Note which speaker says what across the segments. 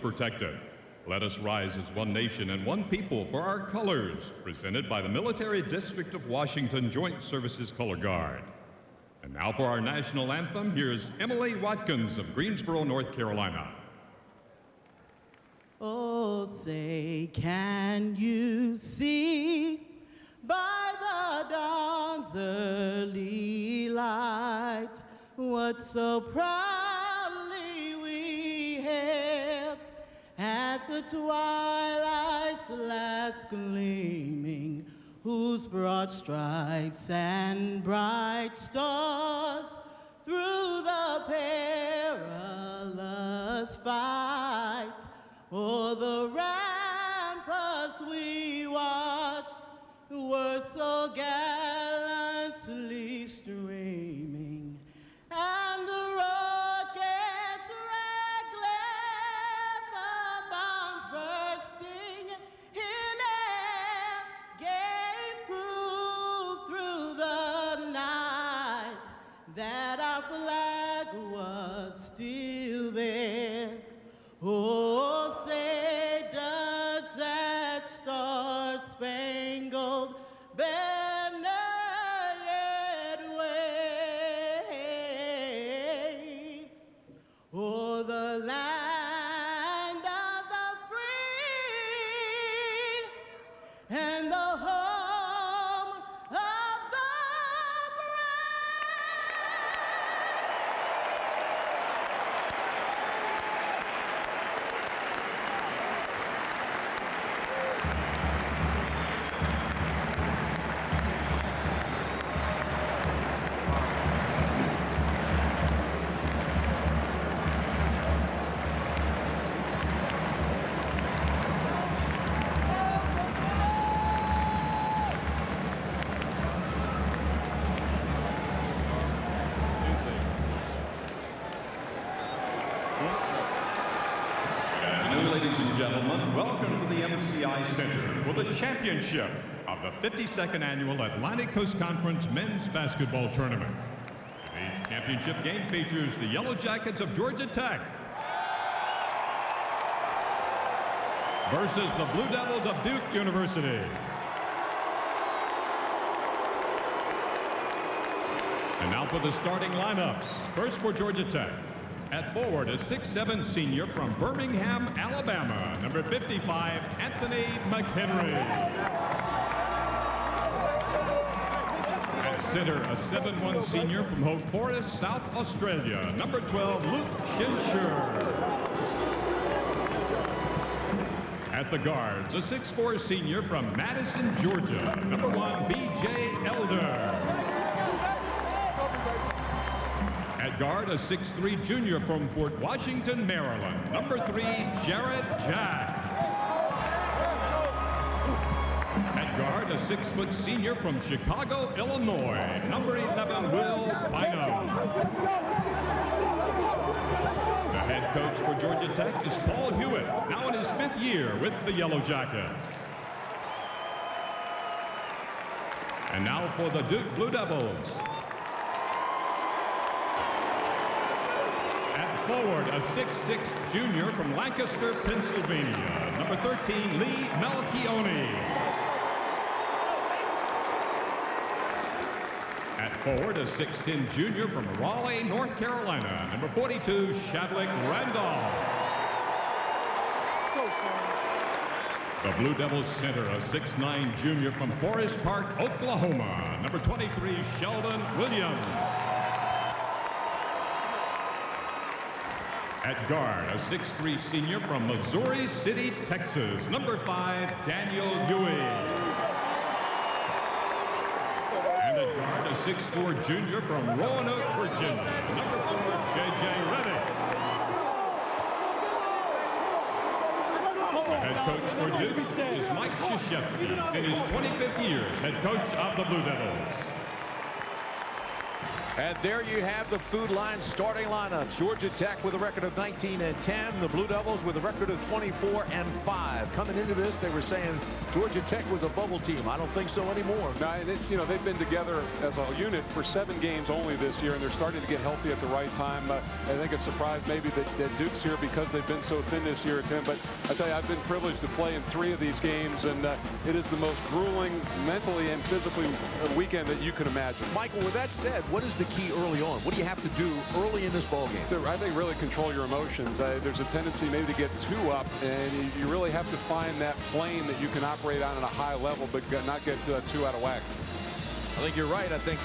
Speaker 1: protected. Let us rise as one nation and one people for our colors, presented by the Military District of Washington Joint Services Color Guard. And now for our national anthem, here's Emily Watkins of Greensboro, North Carolina.
Speaker 2: Oh, say, can you see by the dawn's early light what so proudly we hailed at the twilight's last gleaming, whose broad stripes and bright stars through the perilous fight o'er the ramparts we watched were so gallantly streaming, and the rockets' red glare, the bombs bursting in air, gave proof through the night that our flag was still there. Oh, say, does that star-spangled banner yet wave o'er the land of the free and the home of the
Speaker 1: Ladies and gentlemen, welcome to the MCI Center for the championship of the 52nd Annual Atlantic Coast Conference Men's Basketball Tournament. Today's championship game features the Yellow Jackets of Georgia Tech versus the Blue Devils of Duke University. And now for the starting lineups. First for Georgia Tech. At forward, a 6'7" senior from Birmingham, Alabama, number 55, Anthony McHenry. At center, a 7'1" senior from Hope Forest, South Australia, number 12, Luke Schenscher. At the guards, a 6'4" senior from Madison, Georgia, number 1, B.J. Elder. At guard, a 6'3" junior from Fort Washington, Maryland, number 3, Jarrett Jack. At guard, a 6' senior from Chicago, Illinois, number 11, Will Bynum. The head coach for Georgia Tech is Paul Hewitt, now in his 5th year with the Yellow Jackets. And now for the Duke Blue Devils. Forward, a 6'6" junior from Lancaster, Pennsylvania, number 13, Lee Melchione. At forward, a 6'10" junior from Raleigh, North Carolina, number 42, Shadlick Randolph. The Blue Devils center, a 6'9" junior from Forest Park, Oklahoma, number 23, Shelden Williams. At guard, a 6'3" senior from Missouri City, Texas, number 5, Daniel Huey. And at guard, a 6'4" junior from Roanoke, Virginia, number 4, J.J. Redick. The head coach for Duke is Mike Krzyzewski, in his 25th year as head coach of the Blue Devils.
Speaker 3: And there you have the Food Line starting lineup. Georgia Tech with a record of 19-10. The Blue Devils with a record of 24-5. Coming into this, they were saying Georgia Tech was a bubble team. I don't think so anymore.
Speaker 4: No, and it's, they've been together as a unit for 7 games only this year, and they're starting to get healthy at the right time. I think it's surprised maybe that Duke's here because they've been so thin this year, Tim. But I tell you, I've been privileged to play in 3 of these games, and it is the most grueling mentally and physically weekend that you can imagine.
Speaker 3: Michael, with that said, what is the key early on? What do you have to do early in this ball game?
Speaker 4: I think really control your emotions. There's a tendency maybe to get too up, and you really have to find that plane that you can operate on at a high level, but not get too out of whack.
Speaker 3: I think you're right. I think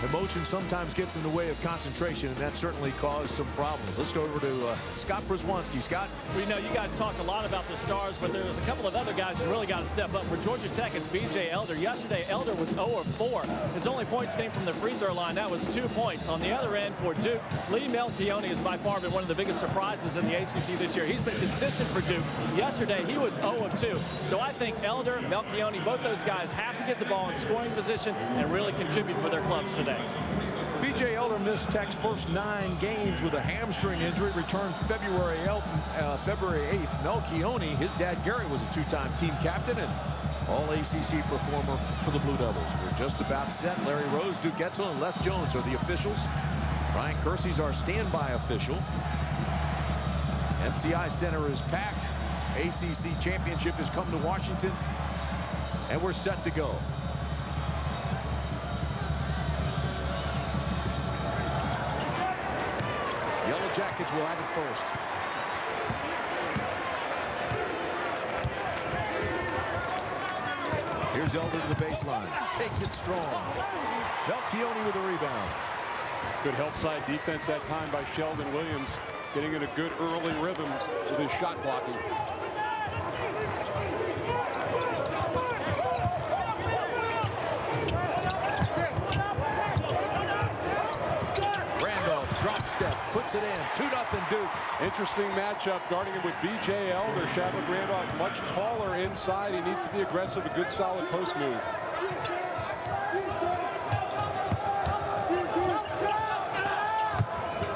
Speaker 3: emotion sometimes gets in the way of concentration, and that certainly caused some problems. Let's go over to Scott Przwanski. Scott?
Speaker 5: We know you guys talked a lot about the stars, but there's a couple of other guys who really got to step up. For Georgia Tech, it's B.J. Elder. Yesterday, Elder was 0 of 4. His only points came from the free throw line. That was 2 points. On the other end for Duke, Lee Melchione has by far been one of the biggest surprises in the ACC this year. He's been consistent for Duke. Yesterday, he was 0 of 2. So I think Elder, Melchione, both those guys have to get the ball in scoring position and really contribute for their clubs today.
Speaker 3: B.J. Elder missed Tech's first 9 games with a hamstring injury. Returned February 8th. Melchione, his dad Gary, was a 2-time team captain and all-ACC performer for the Blue Devils. We're just about set. Larry Rose, Duke Etzel, and Les Jones are the officials. Brian Kersey's our standby official. MCI Center is packed. ACC championship has come to Washington, and we're set to go. Yellow Jackets will have it first. Here's Elder to the baseline. Takes it strong. Melchione with a rebound.
Speaker 4: Good help side defense that time by Shelden Williams, getting in a good early rhythm with his shot blocking.
Speaker 3: Drop step, puts it in. 2-0 Duke.
Speaker 4: Interesting matchup, guarding him with B.J. Elder. Chadwick Randolph much taller inside. He needs to be aggressive. A good solid post move.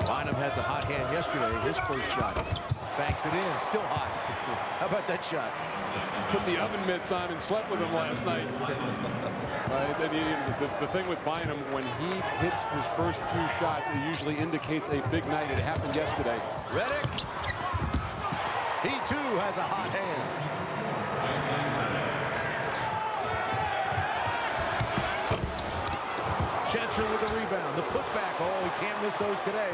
Speaker 3: Bynum had the hot hand yesterday. His first shot. Banks it in. Still hot. How about that shot?
Speaker 4: Put the oven mitts on and slept with him last night. The thing with Bynum, when he hits his first few shots, it usually indicates a big night. It happened yesterday.
Speaker 3: Redick. He too has a hot hand. Schenscher with the rebound. The putback. Oh, he can't miss those today.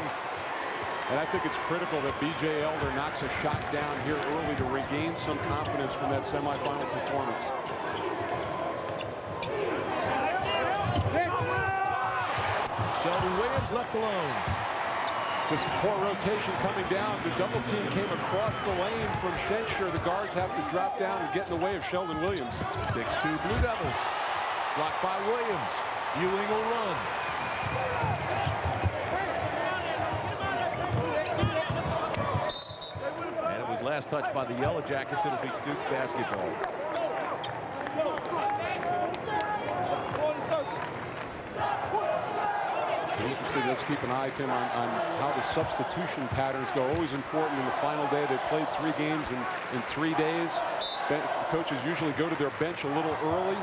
Speaker 4: And I think it's critical that B.J. Elder knocks a shot down here early to regain some confidence from that semifinal performance.
Speaker 3: Shelden Williams left alone.
Speaker 4: Just poor rotation coming down. The double team came across the lane from Schenscher. The guards have to drop down and get in the way of Shelden Williams.
Speaker 3: 6-2 Blue Devils. Blocked by Williams. Ewing will run. And it was last touched by the Yellow Jackets. It'll be Duke basketball.
Speaker 4: Interesting. Let's keep an eye, Tim, on how the substitution patterns go. Always important in the final day. They played 3 games in 3 days. Coaches usually go to their bench a little early.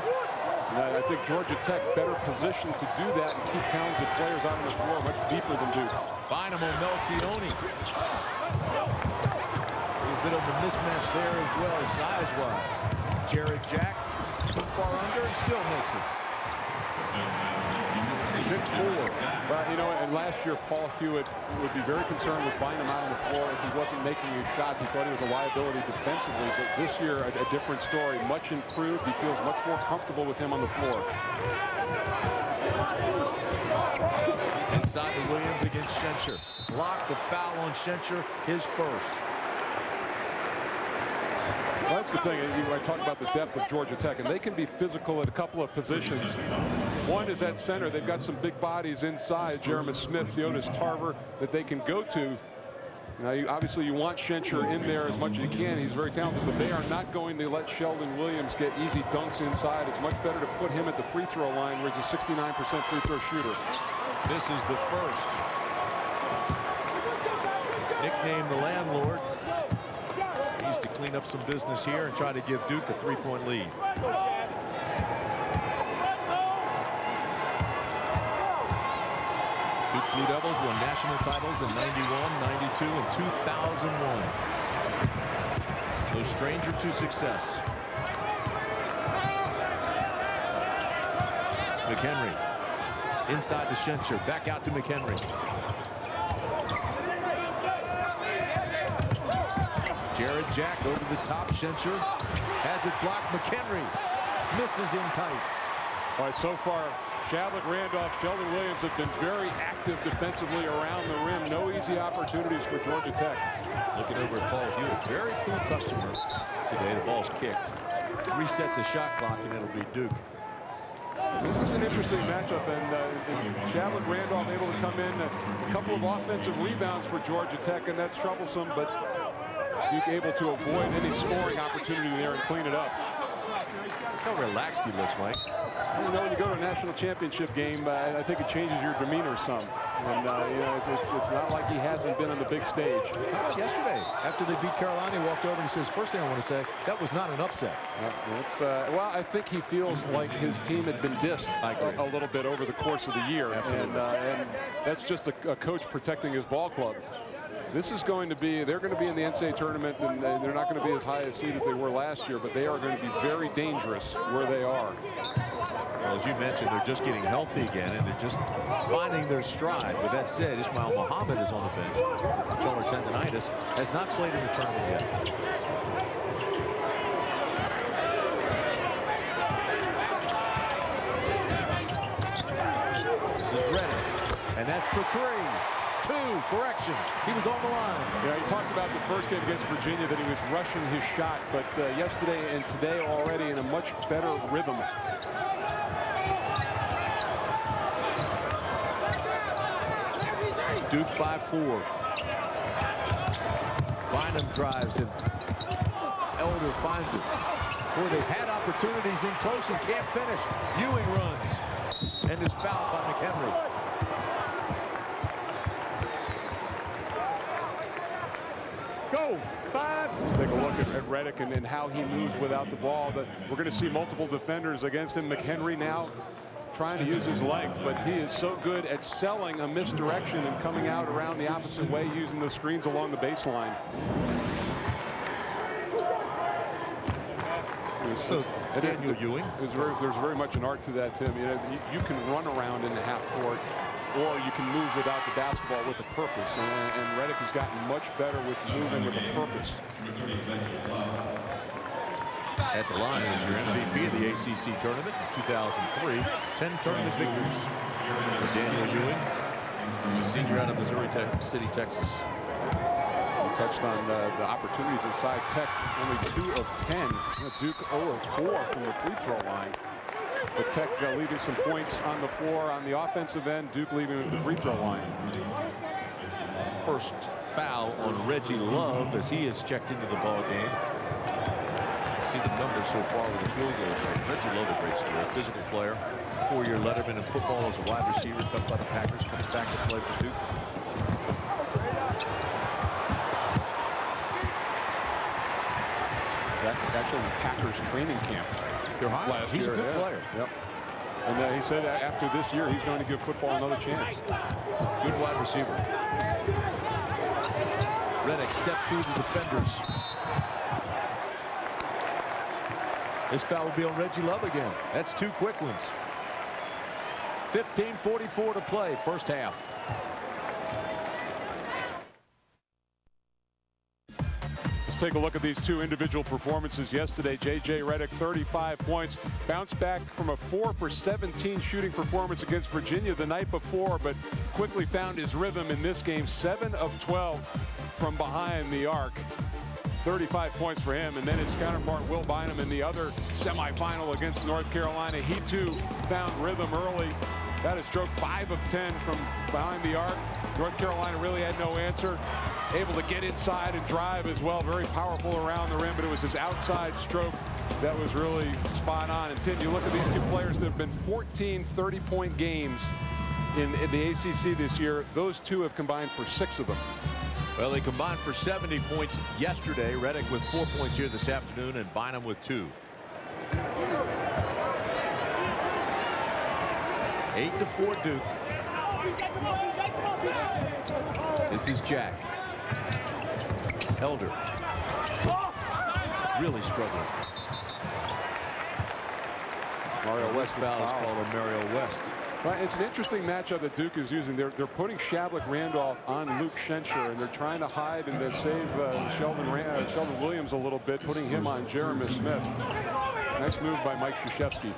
Speaker 4: And I think Georgia Tech better positioned to do that and keep talented players out on the floor much deeper than Duke.
Speaker 3: Bynum on Melchione. A little bit of a mismatch there as well, size-wise. Jarrett Jack too far under and still makes it. 6-4.
Speaker 4: Well, you know, and last year Paul Hewitt would be very concerned with Bynum out on the floor if he wasn't making his shots. He thought he was a liability defensively, but this year a different story. Much improved. He feels much more comfortable with him on the floor.
Speaker 3: Inside to Williams against Schenscher. Blocked, the foul on Schenscher, his first.
Speaker 4: Well, that's the thing. I talk about the depth of Georgia Tech, and they can be physical at a couple of positions. One is at center. They've got some big bodies inside, Jeremy Smith, Theodis Tarver, that they can go to. Now, obviously, you want Schenscher in there as much as you can. He's very talented, but they are not going to let Shelden Williams get easy dunks inside. It's much better to put him at the free throw line, where he's a 69% free throw shooter.
Speaker 3: Misses the first. Nicknamed the landlord. Needs to clean up some business here and try to give Duke a 3-point lead. Duke Blue Devils won national titles in '91, '92, and 2001. No stranger to success. McHenry inside to Schenscher, back out to McHenry. Jarrett Jack over the top. Schenscher has it blocked. McHenry misses in tight.
Speaker 4: All right, so far, Shelden, Randolph, Shelden Williams have been very active defensively around the rim. No easy opportunities for Georgia Tech.
Speaker 3: Looking over at Paul Hewitt, very cool customer today. The ball's kicked. Reset the shot clock, and it'll be Duke.
Speaker 4: This is an interesting matchup, and Shelden Randolph able to come in. A couple of offensive rebounds for Georgia Tech, and that's troublesome, but Duke able to avoid any scoring opportunity there and clean it up.
Speaker 3: How relaxed he looks, Mike.
Speaker 4: You know, when you go to a national championship game, I think it changes your demeanor some. And, you know, it's not like he hasn't been on the big stage.
Speaker 3: How about yesterday? After they beat Carolina, he walked over and he says, first thing I want to say, that was not an upset.
Speaker 4: Well, I think he feels like his team had been dissed a little bit over the course of the year.
Speaker 3: Absolutely.
Speaker 4: And that's just a coach protecting his ball club. This is going to be, they're going to be in the NCAA tournament, and they're not going to be as high a seed as they were last year, but they are going to be very dangerous where they are.
Speaker 3: Well, as you mentioned, they're just getting healthy again, and they're just finding their stride. With that said, Ismail Muhammad is on the bench. Patellar tendonitis, has not played in the tournament yet. This is Redick, and that's for 3. 2, correction. He was on the line.
Speaker 4: Yeah, he talked about the first game against Virginia that he was rushing his shot, but yesterday and today already in a much better rhythm.
Speaker 3: Duke by 4. Bynum drives and Elder finds it. Boy, they've had opportunities in close and can't finish. Ewing runs and is fouled by McHenry.
Speaker 4: Go! 5. Let's take a look at Redick and how he moves without the ball. But we're going to see multiple defenders against him. McHenry now trying to use his length, but he is so good at selling a misdirection and coming out around the opposite way using the screens along the baseline.
Speaker 3: So Daniel Ewing.
Speaker 4: There's very much an art to that, Tim. You know, you can run around in the half court, or you can move without the basketball with a purpose. And Redick has gotten much better with moving with a purpose.
Speaker 3: At the line is your MVP of the ACC tournament in 2003. 10 tournament victories for Daniel Ewing, a senior out of Missouri City, Texas.
Speaker 4: We touched on the opportunities inside Tech. Only 2 of 10. Duke 0 of 4 from the free throw line. But Tech leaving some points on the floor on the offensive end. Duke leaving with the free throw line.
Speaker 3: First foul on Reggie Love as he is checked into the ball game. See the numbers so far with the field goal shot. Reggie Love, a great story, a physical player, 4-year letterman in football as a wide receiver, cut by the Packers, comes back to play for Duke.
Speaker 4: That's actually the Packers training camp.
Speaker 3: They're high. He's a good player.
Speaker 4: Yep. And he said after this year, he's going to give football another chance.
Speaker 3: Good wide receiver. Redick steps through the defenders. This foul will be on Reggie Love again. That's 2 quick ones. 15:44 to play, first half.
Speaker 4: Let's take a look at these 2 individual performances yesterday. J.J. Redick, 35 points. Bounced back from a 4 for 17 shooting performance against Virginia the night before, but quickly found his rhythm in this game. 7 of 12 from behind the arc. 35 points for him, and then his counterpart Will Bynum in the other semifinal against North Carolina. He too found rhythm early. Got a stroke 5 of 10 from behind the arc. North Carolina really had no answer. Able to get inside and drive as well. Very powerful around the rim, but it was his outside stroke that was really spot on. And Tim, you look at these 2 players that have been 14 30-point games in the ACC this year. Those two have combined for 6 of them.
Speaker 3: Well, they combined for 70 points yesterday. Redick with 4 points here this afternoon, and Bynum with 2. 8-4 Duke. This is Jack. Elder. Really struggling.
Speaker 4: Mario West
Speaker 3: foul is called on Mario West.
Speaker 4: Well, it's an interesting matchup that Duke is using. They're putting Shavlik Randolph on Luke Schenscher, and they're trying to hide and to save Shelden Williams a little bit, putting him on Jeremy Smith. Nice move by Mike Krzyzewski.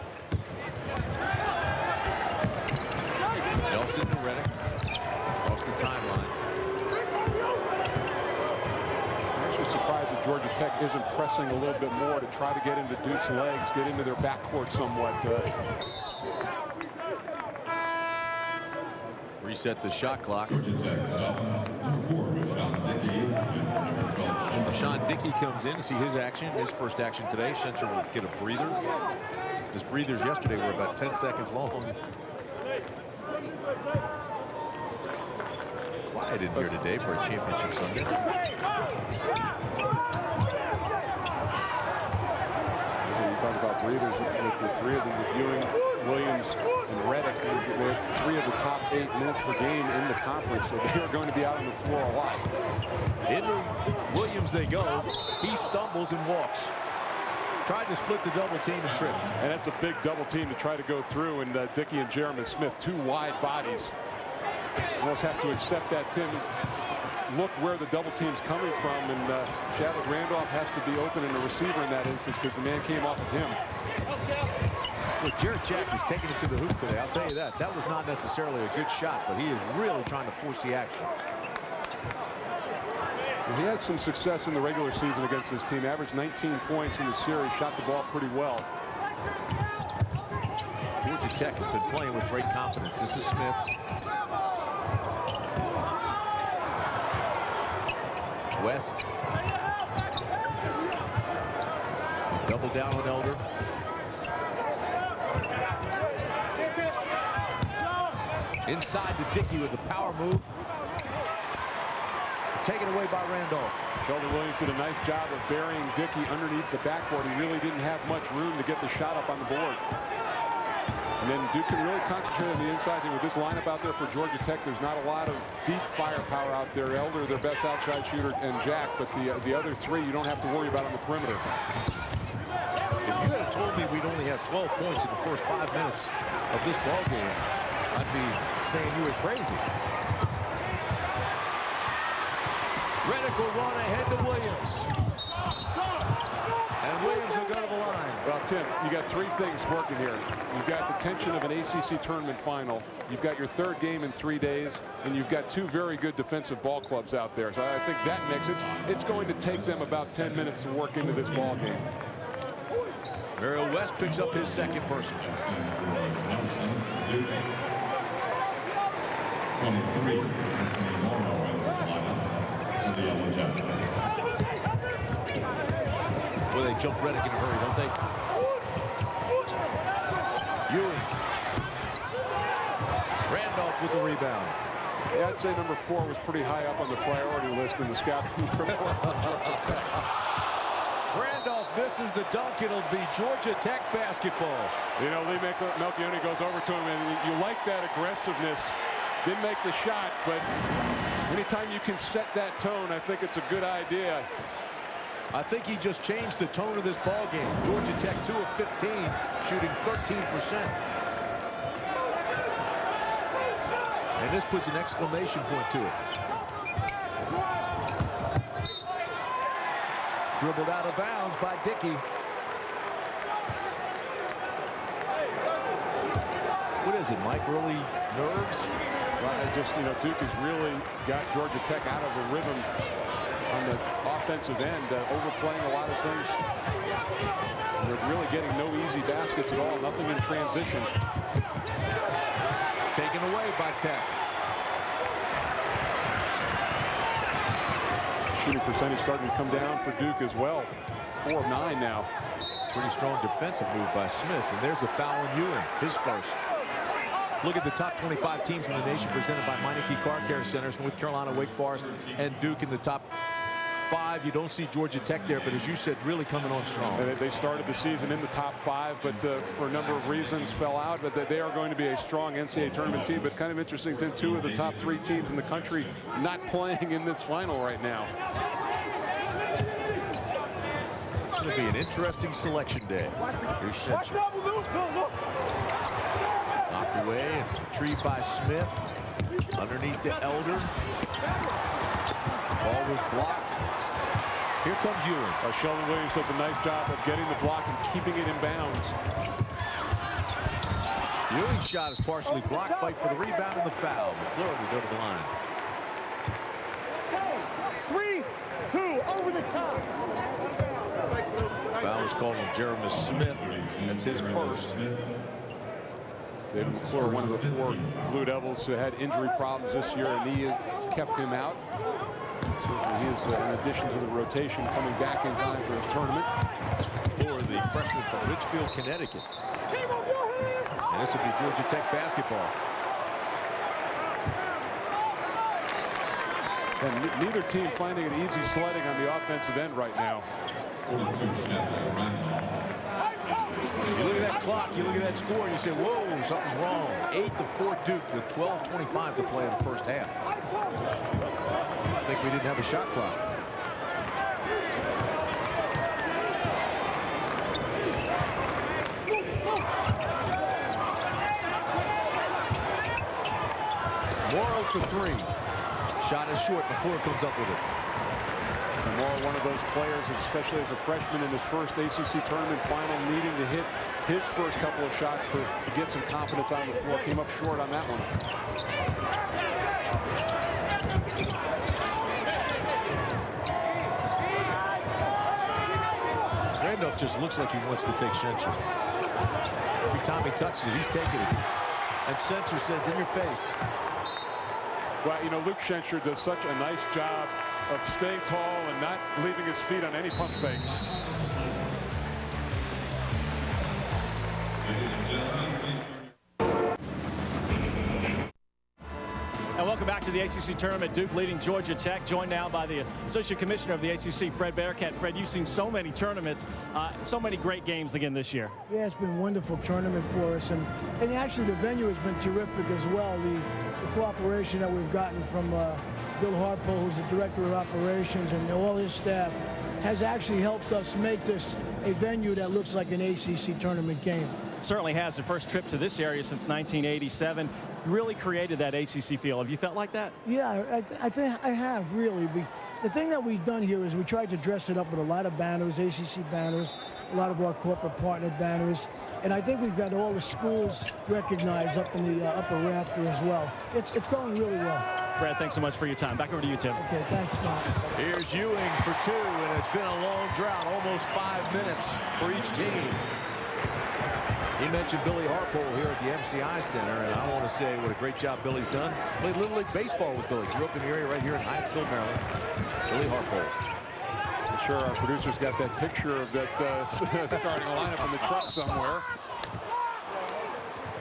Speaker 3: Nelson to Redick. Across the timeline.
Speaker 4: I'm actually surprised that Georgia Tech isn't pressing a little bit more to try to get into Duke's legs, get into their backcourt somewhat.
Speaker 3: Reset the shot clock. Sean Dickey comes in to see his action, his first action today. Schenscher will get a breather. His breathers yesterday were about 10 seconds long. Quiet in here today for a championship Sunday.
Speaker 4: When you talk about breathers, with the 3 of them, with Ewing, Williams, and Redick, they're 3 of the top 8 minutes per game in the conference, so they are going to be out on the floor a lot.
Speaker 3: Into Williams they go. He stumbles and walks. Tried to split the double team and tripped.
Speaker 4: And that's a big double team to try to go through, and Dickey and Jeremy Smith, 2 wide bodies. Almost have to accept that, Tim. Look where the double team's coming from, and Shavlik Randolph has to be open in the receiver in that instance because the man came off of him.
Speaker 3: Look, Jarrett Jack is taking it to the hoop today. I'll tell you that. That was not necessarily a good shot, but he is really trying to force the action.
Speaker 4: Well, he had some success in the regular season against this team. Averaged 19 points in the series. Shot the ball pretty well.
Speaker 3: Georgia Tech has been playing with great confidence. This is Smith. West. Double down on Elder. Inside to Dickey with the power move. Taken away by Randolph.
Speaker 4: Shelden Williams did a nice job of burying Dickey underneath the backboard. He really didn't have much room to get the shot up on the board. And then Duke can really concentrate on the inside thing with this lineup out there for Georgia Tech. There's not a lot of deep firepower out there. Elder, their best outside shooter, and Jack, but the other 3 you don't have to worry about on the perimeter.
Speaker 3: If you had told me we'd only have 12 points in the first 5 minutes of this ball game, I'd be saying you were crazy. Redick will run ahead to Williams. And Williams will go to the line.
Speaker 4: Well, Tim, you got 3 things working here. You've got the tension of an ACC tournament final. You've got your 3rd game in 3 days, and you've got 2 very good defensive ball clubs out there. So I think that makes it's going to take them about 10 minutes to work into this ball game.
Speaker 3: Mario West picks up his 2nd personal.
Speaker 1: 23.
Speaker 3: Well, they jump Redick in a hurry, don't they? Ewing. Randolph with the rebound.
Speaker 4: Yeah, I'd say number 4 was pretty high up on the priority list in the scouting report from Georgia Tech.
Speaker 3: Randolph misses the dunk. It'll be Georgia Tech basketball.
Speaker 4: You know, Lee Melchione goes over to him, and you like that aggressiveness. Didn't make the shot, but anytime you can set that tone, I think it's a good idea.
Speaker 3: I think he just changed the tone of this ball game. Georgia Tech 2 of 15, shooting 13%. And this puts an exclamation point to it. Dribbled out of bounds by Dickey. What is it, Mike? Early nerves?
Speaker 4: Well, just, you know, Duke has really got Georgia Tech out of a rhythm on the offensive end, overplaying a lot of things. They're really getting no easy baskets at all, nothing in transition.
Speaker 3: Taken away by Tech.
Speaker 4: Shooting percentage starting to come down for Duke as well. 4 of 9 now.
Speaker 3: Pretty strong defensive move by Smith, and there's the foul on Ewing, his first. Look at the top 25 teams in the nation presented by Meineke Car Care Centers. North Carolina, Wake Forest, and Duke in the top 5. You don't see Georgia Tech there, but as you said, really coming on strong.
Speaker 4: And they started the season in the top 5, but for a number of reasons fell out. But they are going to be a strong NCAA tournament team. But kind of interesting, 2 of the top 3 teams in the country not playing in this final right now.
Speaker 3: It's going to be an interesting selection day. Here's Schenscher. Knocked away and retrieved by Smith. Underneath to Elder. Ball was blocked. Here comes Ewing.
Speaker 4: Shelden Williams does a nice job of getting the block and keeping it in bounds.
Speaker 3: Ewing's shot is partially blocked. Fight for the rebound and the foul. McClure will go to the line.
Speaker 2: 3-2 over the top.
Speaker 3: Foul is called on Jeremy Smith. That's his first.
Speaker 4: David McClure, one of the 4 Blue Devils who had injury problems this year, and he has kept him out. Certainly he is, in addition to the rotation, coming back in time for the tournament.
Speaker 3: For the freshman from Richfield, Connecticut. And this will be Georgia Tech basketball.
Speaker 4: And neither team finding it easy sledding on the offensive end right now.
Speaker 3: You look at that clock, you look at that score, you say, whoa, something's wrong. 8-4 Duke with 12:25 to play in the first half. I think we didn't have a shot clock. Morrow for 3. Shot is short. McClure comes up with it.
Speaker 4: And Morrow, one of those players, especially as a freshman in his first ACC tournament final, needing to hit his first couple of shots to get some confidence on the floor. Came up short on that one.
Speaker 3: Randolph just looks like he wants to take Schenscher. Every time he touches it, he's taking it. And Schenscher says, in your face.
Speaker 4: Well, you know, Luke Schenscher does such a nice job of staying tall and not leaving his feet on any pump fake.
Speaker 5: And welcome back to the ACC tournament. Duke leading Georgia Tech, joined now by the Associate Commissioner of the ACC, Fred Bearcat. Fred, you've seen so many tournaments, so many great games again this year.
Speaker 2: Yeah, it's been a wonderful tournament for us. And actually the venue has been terrific as well. The cooperation that we've gotten from Bill Harpo, who's the Director of Operations, and all his staff has actually helped us make this a venue that looks like an ACC tournament game.
Speaker 5: It certainly has. The first trip to this area since 1987 really created that ACC feel. Have you felt like that?
Speaker 2: Yeah, I think I have, really. The thing that we've done here is we tried to dress it up with a lot of banners, ACC banners, a lot of our corporate partner banners, and I think we've got all the schools recognized up in the upper rafter as well. It's going really well.
Speaker 5: Brad, thanks so much for your time. Back over to you, Tim.
Speaker 2: Okay, thanks, Scott.
Speaker 3: Here's Ewing for 2, and it's been a long drought, almost 5 minutes for each team. He mentioned Billy Harpole here at the MCI Center, and I want to say what a great job Billy's done. Played Little League Baseball with Billy. Grew up in the area right here in Hyattsville, Maryland. Billy Harpole.
Speaker 4: I'm sure our producers got that picture of that starting lineup in the truck somewhere.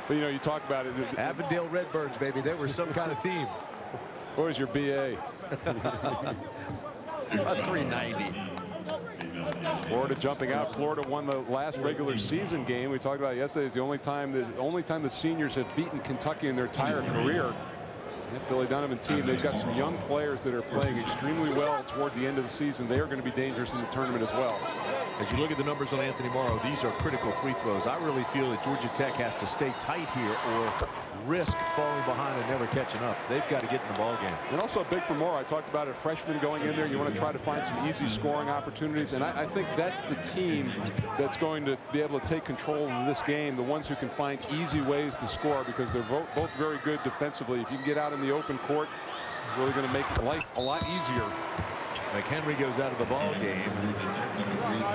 Speaker 4: But, you know, you talk about it.
Speaker 3: Avondale Redbirds, baby. They were some kind of team.
Speaker 4: What was your BA?
Speaker 3: A 390.
Speaker 4: Florida jumping out. Florida won the last regular season game. We talked about it yesterday. It's the only time the seniors have beaten Kentucky in their entire career. That Billy Donovan team, they've got some young players that are playing extremely well toward the end of the season. They are going to be dangerous in the tournament as well.
Speaker 3: As you look at the numbers on Anthony Morrow, these are critical free throws. I really feel that Georgia Tech has to stay tight here or risk falling behind and never catching up. They've got to get in the ball game.
Speaker 4: And also big for Morrow. I talked about a freshman going in there. You want to try to find some easy scoring opportunities. And I think that's the team that's going to be able to take control of this game, the ones who can find easy ways to score, because they're both very good defensively. If you can get out in the open court, it's really going to make life a lot easier.
Speaker 3: McHenry goes out of the ball game.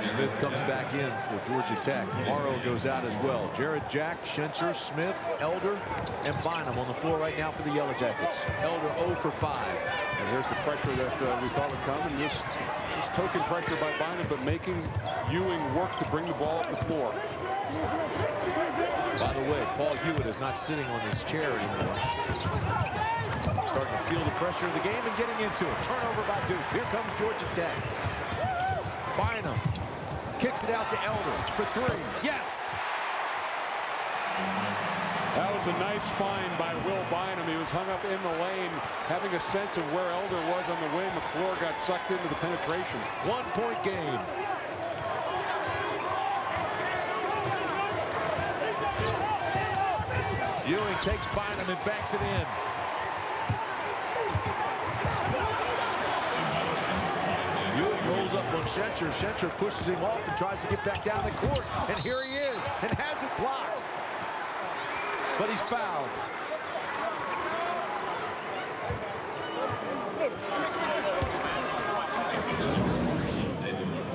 Speaker 3: Smith comes back in for Georgia Tech. Morrow goes out as well. Jarrett, Jack, Schenscher, Smith, Elder, and Bynum on the floor right now for the Yellow Jackets. Elder 0 for 5.
Speaker 4: And here's the pressure that we thought would come, and this token pressure by Bynum, but making Ewing work to bring the ball up the floor.
Speaker 3: By the way, Paul Hewitt is not sitting on his chair anymore. Starting to feel the pressure of the game and getting into it. Turnover by Duke. Here comes Georgia Tech. Bynum kicks it out to Elder for three. Yes!
Speaker 4: That was a nice find by Will Bynum. He was hung up in the lane, having a sense of where Elder was on the wing. McClure got sucked into the penetration.
Speaker 3: 1-point game. Ewing takes Bynum and banks it in. Ewing rolls up on Schenscher. Schenscher pushes him off and tries to get back down the court. And here he is, and has it blocked. But he's fouled.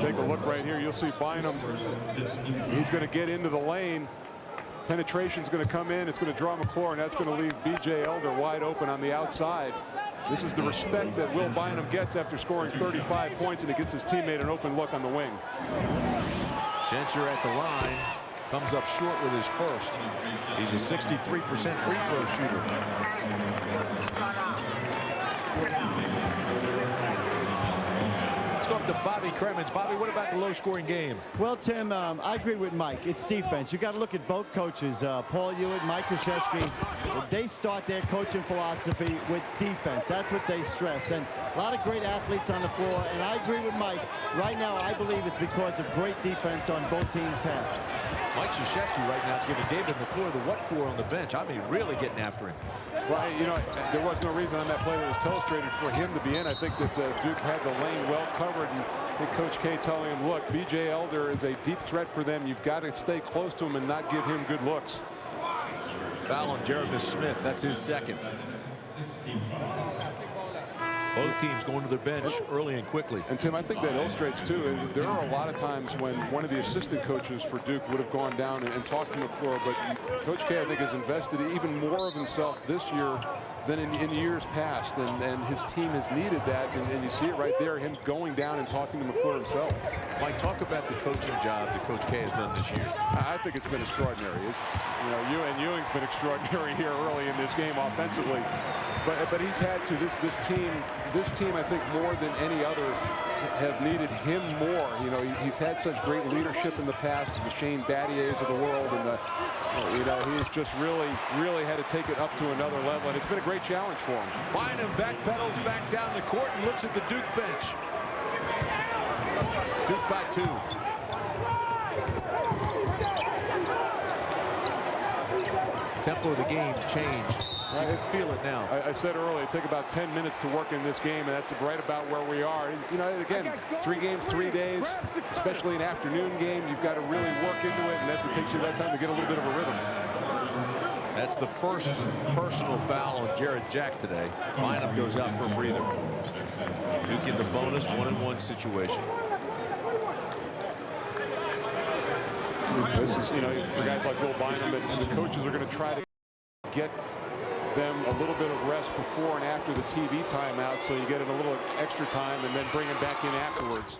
Speaker 4: Take a look right here. You'll see Bynum. He's going to get into the lane. Penetration's going to come in. It's going to draw McClure, and that's going to leave B.J. Elder wide open on the outside. This is the respect that Will Bynum gets after scoring 35 points, and he gets his teammate an open look on the wing.
Speaker 3: Schenscher at the line. Comes up short with his first. He's a 63% free throw shooter. Let's go up to Bobby Cremens. Bobby, what about the low-scoring game?
Speaker 6: Well, Tim, I agree with Mike. It's defense. You got to look at both coaches, Paul Hewitt, Mike Krzyzewski. They start their coaching philosophy with defense. That's what they stress. And a lot of great athletes on the floor. And I agree with Mike. Right now, I believe it's because of great defense on both teams' half.
Speaker 3: Mike Krzyzewski right now giving David McClure the what for on the bench. I mean, really getting after him.
Speaker 4: Well, you know, there was no reason on that play that was illustrated for him to be in. I think that Duke had the lane well covered, and I think Coach K telling him, look, B.J. Elder is a deep threat for them. You've got to stay close to him and not give him good looks.
Speaker 3: Foul on Jarrett Smith. That's his second. Both teams going to their bench early and quickly.
Speaker 4: And Tim, I think that illustrates too, there are a lot of times when one of the assistant coaches for Duke would have gone down and talked to McClure, but Coach K, I think, has invested even more of himself this year than in years past, and his team has needed that, and you see it right there, him going down and talking to McClure himself.
Speaker 3: Mike, talk about the coaching job that Coach K has done this year.
Speaker 4: I think it's been extraordinary. Ewing's been extraordinary here early in this game offensively, but he's had to, this team, I think, more than any other, has needed him more. You know, he's had such great leadership in the past, the Shane Battiers of the world, and he's just really had to take it up to another level, and it's been a great challenge for him.
Speaker 3: Bynum backpedals back down the court and looks at the Duke bench. Duke by 2. Tempo of the game changed. I can feel it now.
Speaker 4: I said earlier, it took about 10 minutes to work in this game, and that's right about where we are. You know, again, 3 games, 3 days, especially an afternoon game, you've got to really work into it, and that takes you that time to get a little bit of a rhythm.
Speaker 3: That's the first personal foul on Jarrett Jack today. Bynum goes out for a breather. Duke in the bonus 1-on-1 situation.
Speaker 4: This is, for guys like Will Bynum, and the coaches are going to try to get them a little bit of rest before and after the TV timeout, so you get a little extra time and then bring them back in afterwards.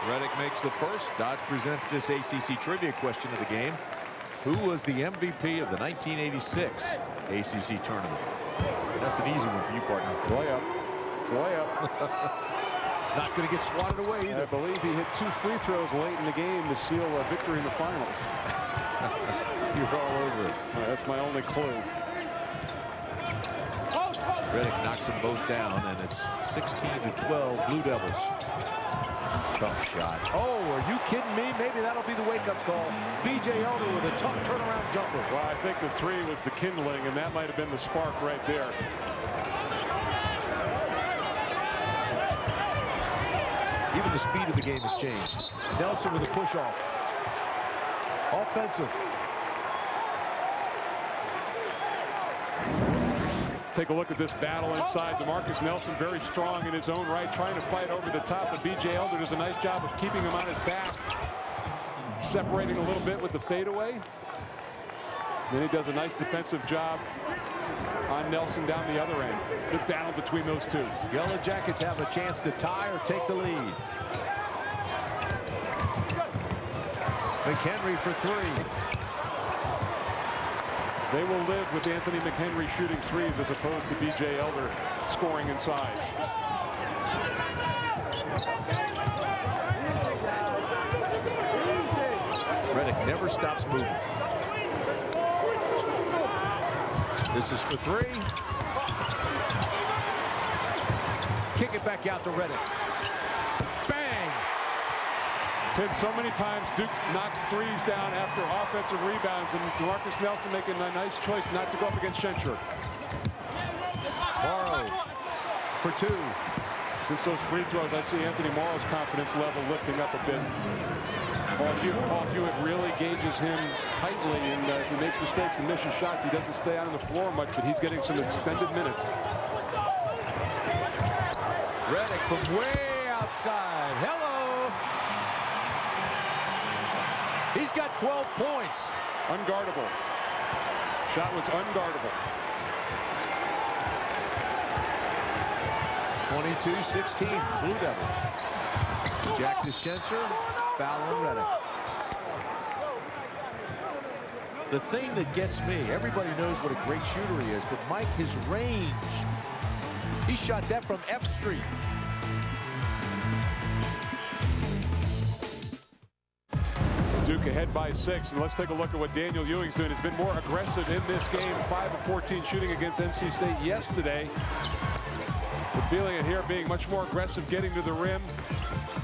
Speaker 3: Redick makes the first. Dodge presents this ACC trivia question of the game. Who was the MVP of the 1986 ACC tournament? That's an easy one for you, partner.
Speaker 4: Layup.
Speaker 3: Not going to get swatted away either.
Speaker 4: I believe he hit 2 free throws late in the game to seal a victory in the finals.
Speaker 3: You're all over it.
Speaker 4: That's my only clue.
Speaker 3: Redick knocks them both down, and it's 16-12 Blue Devils. Tough shot. Oh, are you kidding me? Maybe that'll be the wake-up call. B.J. Elder with a tough turnaround jumper.
Speaker 4: Well, I think the 3 was the kindling, and that might have been the spark right there.
Speaker 3: Even the speed of the game has changed. Nelson with a push-off. Offensive.
Speaker 4: Take a look at this battle inside. DeMarcus Nelson very strong in his own right, trying to fight over the top, but B.J. Elder does a nice job of keeping him on his back, separating a little bit with the fadeaway. Then he does a nice defensive job on Nelson down the other end. The battle between those two.
Speaker 3: Yellow Jackets have a chance to tie or take the lead. McHenry for three.
Speaker 4: They will live with Anthony McHenry shooting threes as opposed to B.J. Elder scoring inside.
Speaker 3: Redick never stops moving. This is for three. Kick it back out to Redick. Bang!
Speaker 4: Tim, so many times Duke knocks threes down after offensive rebounds, and DeMarcus Nelson making a nice choice not to go up against Schenscher.
Speaker 3: Morrow for two.
Speaker 4: Since those free throws, I see Anthony Morrow's confidence level lifting up a bit. Paul Hewitt really gauges him tightly, and if he makes mistakes and misses shots, he doesn't stay out on the floor much, but he's getting some extended minutes.
Speaker 3: Redick from way outside. Hello! He's got 12 points.
Speaker 4: Unguardable. Shot was unguardable.
Speaker 3: 22-16, Blue Devils. Jack to Schenscher, foul on Redick. The thing that gets me, everybody knows what a great shooter he is, but Mike, his range. He shot that from F Street.
Speaker 4: Duke ahead by 6, and let's take a look at what Daniel Ewing's doing. He's been more aggressive in this game, 5 of 14 shooting against NC State yesterday. But feeling it here, being much more aggressive, getting to the rim.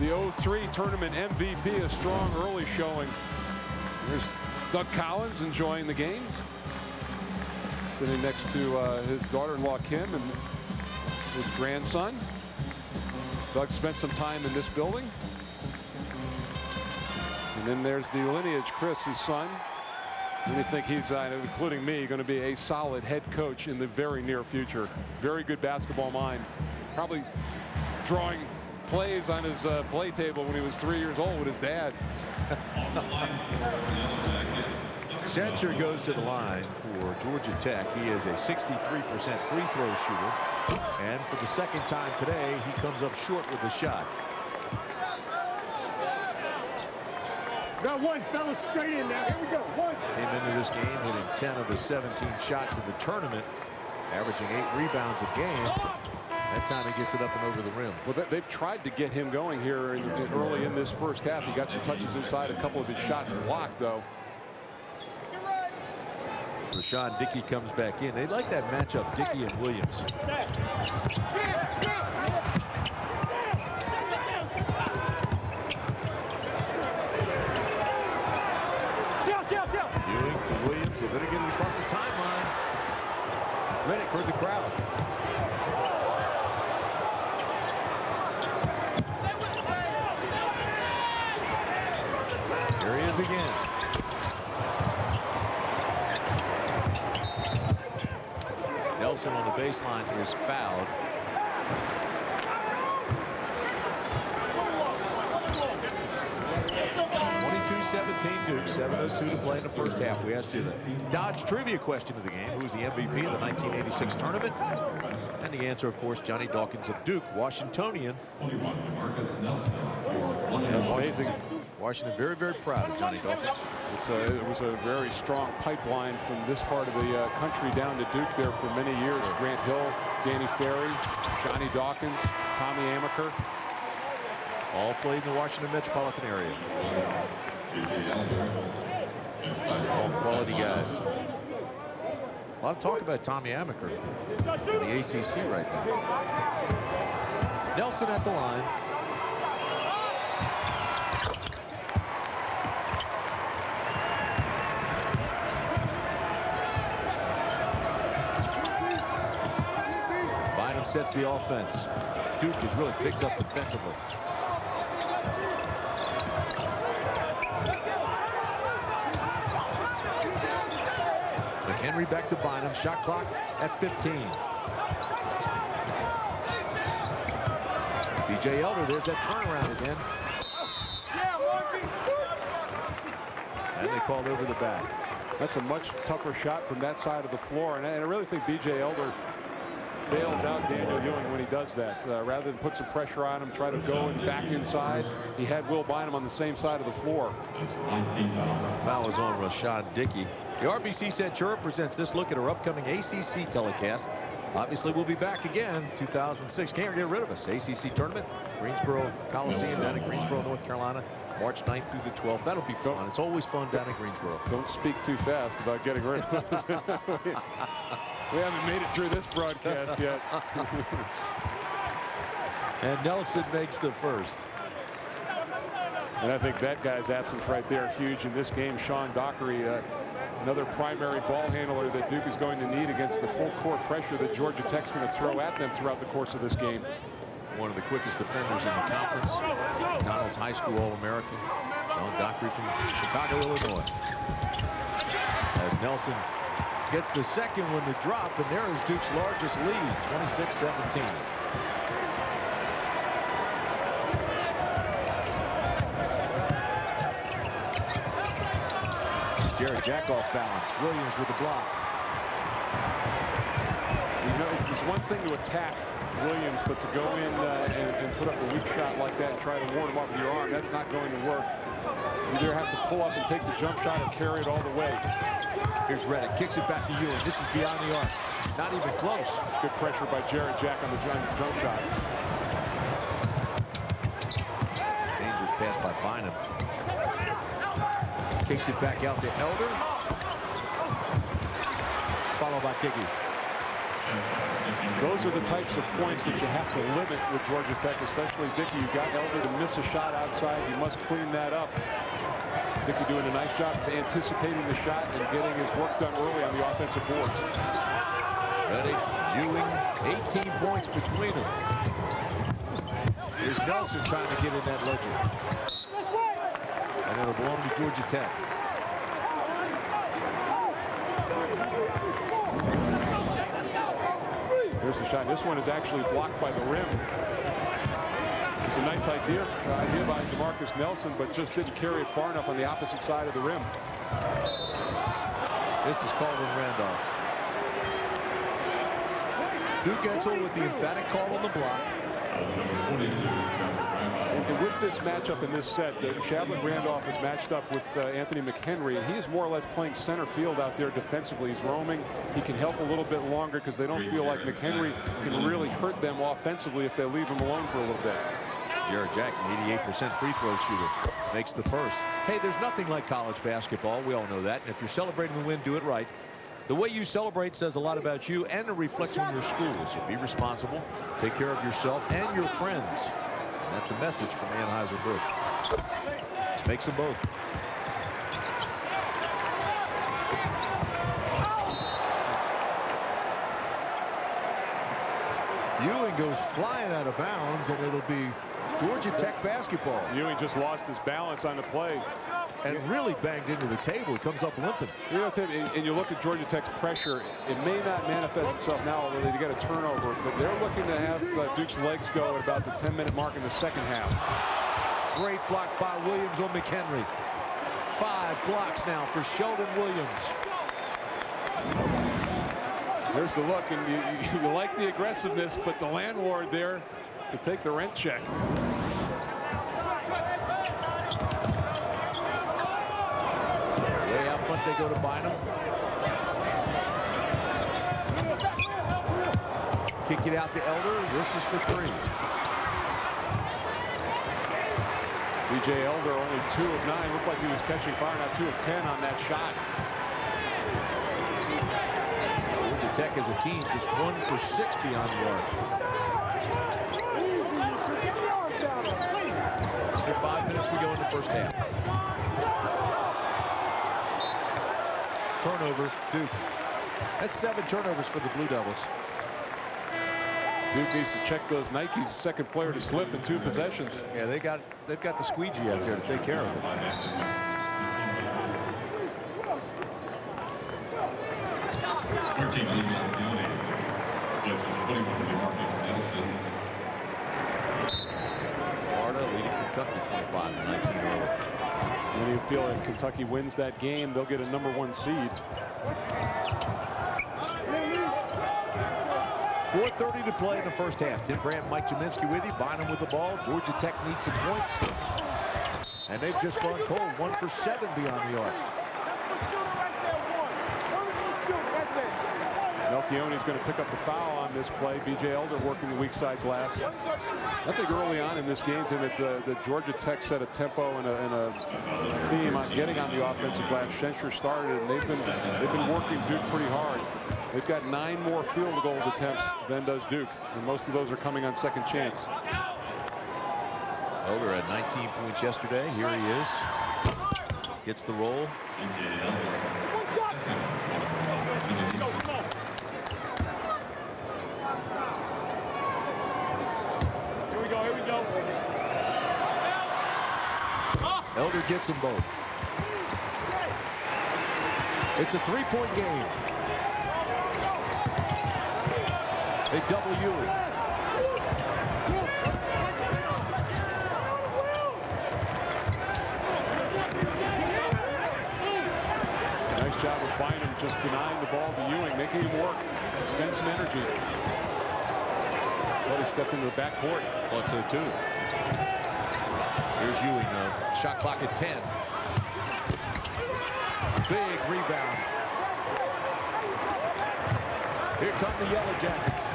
Speaker 4: The 03 tournament MVP, a strong early showing. There's Doug Collins enjoying the games. Sitting next to his daughter-in-law Kim and his grandson. Doug spent some time in this building. And then there's the lineage, Chris, his son. We think he's, including me, going to be a solid head coach in the very near future. Very good basketball mind. Probably drawing plays on his play table when he was 3 years old with his dad.
Speaker 3: Schenscher goes to the line for Georgia Tech. He is a 63% free throw shooter. And for the second time today, he comes up short with the shot.
Speaker 7: Got one, fellas, straight in now. Here we go. One.
Speaker 3: Came into this game hitting 10 of his 17 shots in the tournament, averaging 8 rebounds a game. That time he gets it up and over the rim.
Speaker 4: Well, they've tried to get him going here early in this first half. He got some touches inside, a couple of his shots blocked, though.
Speaker 3: Rashawn Dickey comes back in. They like that matchup, Dickey and Williams. Ewing to Williams. They better get it across the timeline. Redick heard the crowd. Here he is again. Nelson on the baseline is fouled. 22-17 Duke, 7:02 to play in the first half. We asked you the Dodge trivia question of the game. Who's the MVP of the 1986 tournament? And the answer, of course, Johnny Dawkins of Duke, Washingtonian.
Speaker 4: That's amazing.
Speaker 3: Washington very, very proud of Johnny Dawkins.
Speaker 4: It was a very strong pipeline from this part of the country down to Duke there for many years.
Speaker 3: Sure.
Speaker 4: Grant Hill, Danny Ferry, Johnny Dawkins, Tommy Amaker.
Speaker 3: All played in the Washington metropolitan area. All quality guys. A lot of talk about Tommy Amaker in the ACC right now. Nelson at the line. Bynum sets the offense. Duke has really picked up defensively. McHenry back to Bynum. Shot clock at 15. B.J. Elder, there's that turnaround again. And they called over the back.
Speaker 4: That's a much tougher shot from that side of the floor. And I really think B.J. Elder bails out Daniel Ewing when he does that. Rather than put some pressure on him, try to go and back inside, he had Will Bynum on the same side of the floor.
Speaker 3: Foul is on Rashad Dickey. The RBC Centura presents this look at our upcoming ACC telecast. Obviously, we'll be back again. 2006. Can't get rid of us. ACC tournament, Greensboro Coliseum down in Greensboro, North Carolina, March 9th through the 12th. That'll be fun. It's always fun down in Greensboro.
Speaker 4: Don't speak too fast about getting rid of us. We haven't made it through this broadcast yet.
Speaker 3: And Nelson makes the first.
Speaker 4: And I think that guy's absence right there huge in this game. Sean Dockery, another primary ball handler that Duke is going to need against the full court pressure that Georgia Tech's going to throw at them throughout the course of this game.
Speaker 3: One of the quickest defenders in the conference. Donald's High School All-American. Sean Dockery from Chicago, Illinois. As Nelson gets the second one to drop, and there is Duke's largest lead, 26-17. Jarrett Jack off balance. Williams with the block.
Speaker 4: You know, it's one thing to attack Williams, but to go in and put up a weak shot like that and try to ward him off with your arm, that's not going to work. You either have to pull up and take the jump shot or carry it all the way.
Speaker 3: Here's Redick, kicks it back to Ewing. This is beyond the arc. Not even close.
Speaker 4: Good pressure by Jarrett Jack on the jump shot.
Speaker 3: Dangerous pass by Bynum. Kicks it back out to Elder. Followed by Dickey.
Speaker 4: Those are the types of points that you have to limit with Georgia Tech, especially Dickey. You got Elder to miss a shot outside. You must clean that up. Dickey doing a nice job of anticipating the shot and getting his work done early on the offensive boards.
Speaker 3: Redick, Ewing, 18 points between them. Here's Nelson trying to get in that ledger. And it'll belong to Georgia Tech.
Speaker 4: Here's the shot. This one is actually blocked by the rim. It's a nice idea by DeMarcus Nelson, but just didn't carry it far enough on the opposite side of the rim.
Speaker 3: This is Calvin Randolph. Duke Edsel with the emphatic call on the block.
Speaker 4: And with this matchup in this set, Shelden Randolph is matched up with Anthony McHenry, and he is more or less playing center field out there defensively. He's roaming. He can help a little bit longer because they don't feel like McHenry can really hurt them offensively if they leave him alone for a little bit.
Speaker 3: Jarrett Jack, an 88% free throw shooter, makes the first. Hey, there's nothing like college basketball. We all know that. And if you're celebrating the win, do it right. The way you celebrate says a lot about you and a reflection on your school. So be responsible, take care of yourself and your friends. And that's a message from Anheuser-Busch. Makes them both. Ewing goes flying out of bounds, and it'll be Georgia Tech basketball.
Speaker 4: Ewing just lost his balance on the play.
Speaker 3: And really banged into the table. He comes up limping.
Speaker 4: You know, and you look at Georgia Tech's pressure, it may not manifest itself now, although they got a turnover, but they're looking to have Duke's legs go at about the 10-minute mark in the second half.
Speaker 3: Great block by Williams on McHenry. 5 blocks now for Shelden Williams.
Speaker 4: There's the look, and you like the aggressiveness, but the landlord there to take the rent check.
Speaker 3: Way out front they go to Bynum. Kick it out to Elder. This is for 3.
Speaker 4: B.J. Elder only 2 of 9. Looked like he was catching fire, now 2 of 10 on that shot.
Speaker 3: Georgia Tech as a team just 1 for 6 beyond the arc. After 5 minutes, we go into first half. Turnover, Duke. That's 7 turnovers for the Blue Devils.
Speaker 4: Duke needs to check those Nikes. Second player to slip in 2 possessions.
Speaker 3: Yeah, they've got the squeegee out there to take care of it. Florida leading Kentucky 25-19 early.
Speaker 4: And Many feel if Kentucky wins that game, they'll get a #1 seed.
Speaker 3: 4:30 to play in the first half. Tim Brandt, Mike Jaminski with you. Bynum with the ball. Georgia Tech needs some points. And they've just gone cold. 1 for 7 beyond the arc.
Speaker 4: Melchione's going to pick up the foul on this play. B.J. Elder working the weak side glass. I think early on in this game, Tim, that the Georgia Tech set a tempo and a theme on getting on the offensive glass. Schenscher started, and they've been working Duke pretty hard. They've got 9 more field goal attempts than does Duke, and most of those are coming on second chance.
Speaker 3: Elder had 19 points yesterday. Here he is. Gets the roll. Elder gets them both. It's a 3-point game. They double Ewing.
Speaker 4: Nice job of Bynum just denying the ball to Ewing, making him work, spend some energy. Well, he stepped into the backcourt.
Speaker 3: Thought so too. Here's Ewing though. Shot clock at 10. Big rebound. Here come the Yellow Jackets.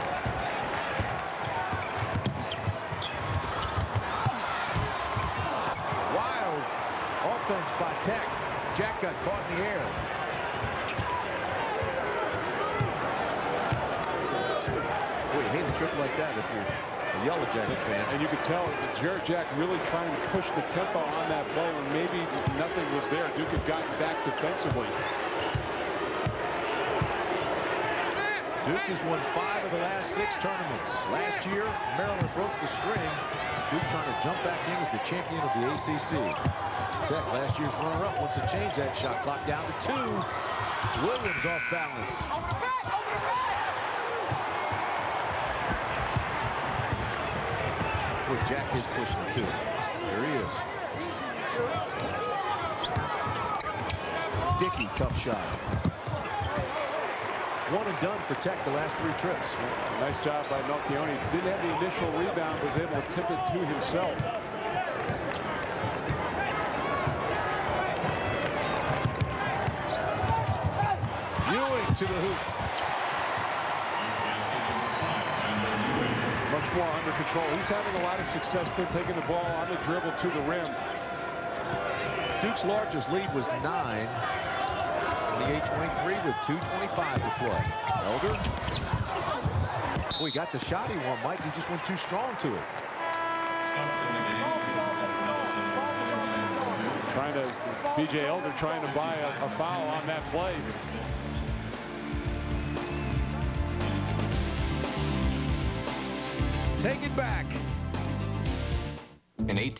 Speaker 3: Wild offense by Tech. Jack got caught in the air. Boy, you hate a trip like that if you're a Yellow Jacket fan.
Speaker 4: And you could tell that Jarrett Jack really trying to push the tempo on that play when maybe nothing was there. Duke had gotten back defensively.
Speaker 3: Duke has won 5 of the last 6 tournaments. Last year, Maryland broke the string. Duke trying to jump back in as the champion of the ACC. Tech, last year's runner-up, wants to change that shot clock down to 2. Williams off balance. Boy, Jack is pushing it too. There he is. Dickey, tough shot. 1 and done for Tech the last 3 trips.
Speaker 4: Nice job by Melchione. Didn't have the initial rebound, was able to tip it to himself.
Speaker 3: Ewing to the hoop.
Speaker 4: Much more under control. He's having a lot of success there taking the ball on the dribble to the rim.
Speaker 3: Duke's largest lead was 9. 28-23 with 2:25 to play. Elder. Boy, he got the shot he wanted, Mike. He just went too strong to it.
Speaker 4: B.J. Elder trying to buy a foul on that play.
Speaker 3: Take it back.
Speaker 1: In 18.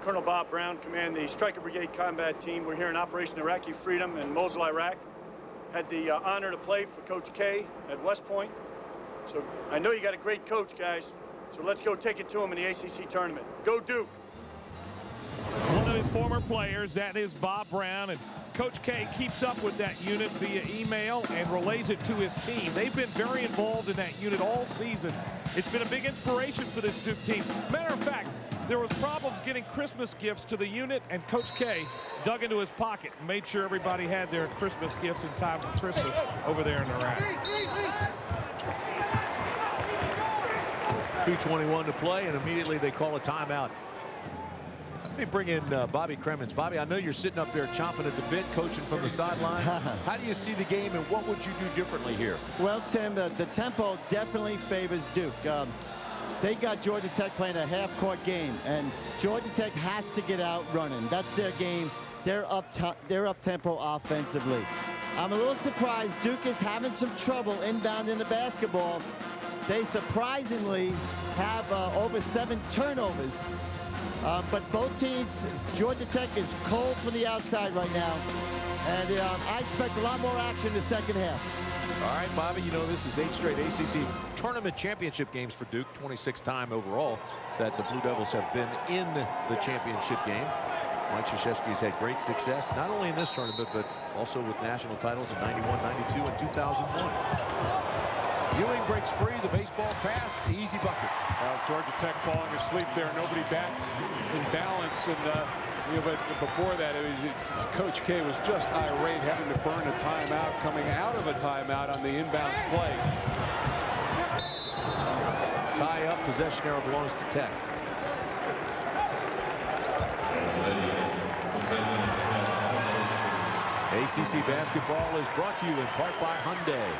Speaker 8: Colonel Bob Brown, command the Striker Brigade Combat Team. We're here in Operation Iraqi Freedom in Mosul, Iraq. Had the honor to play for Coach K at West Point. So I know you got a great coach, guys. So let's go take it to him in the ACC tournament. Go Duke.
Speaker 9: One of his former players, that is Bob Brown, and Coach K keeps up with that unit via email and relays it to his team. They've been very involved in that unit all season. It's been a big inspiration for this Duke team. Matter of fact, there was problems getting Christmas gifts to the unit, and Coach K dug into his pocket and made sure everybody had their Christmas gifts in time for Christmas over there in Iraq.
Speaker 3: 2:21 to play, and immediately they call a timeout. Let me bring in Bobby Cremins. Bobby, I know you're sitting up there chomping at the bit, coaching from the sidelines. How do you see the game, and what would you do differently here?
Speaker 6: Well, Tim, the tempo definitely favors Duke. They got Georgia Tech playing a half-court game, and Georgia Tech has to get out running. That's their game. They're up-tempo offensively. I'm a little surprised Duke is having some trouble inbound in the basketball. They surprisingly have over 7 turnovers. But both teams, Georgia Tech is cold from the outside right now. And I expect a lot more action in the second half.
Speaker 3: All right, Bobby, you know this is 8 straight ACC tournament championship games for Duke. 26th time overall that the Blue Devils have been in the championship game. Mike Krzyzewski's had great success, not only in this tournament, but also with national titles in '91, '92, and 2001. Ewing breaks free, the baseball pass, easy bucket.
Speaker 4: Georgia Tech falling asleep there, nobody back in balance, and but before that, Coach K was just irate, having to burn a timeout, coming out of a timeout on the inbounds play.
Speaker 3: Tie up, possession arrow belongs to Tech. ACC basketball is brought to you in part by Hyundai.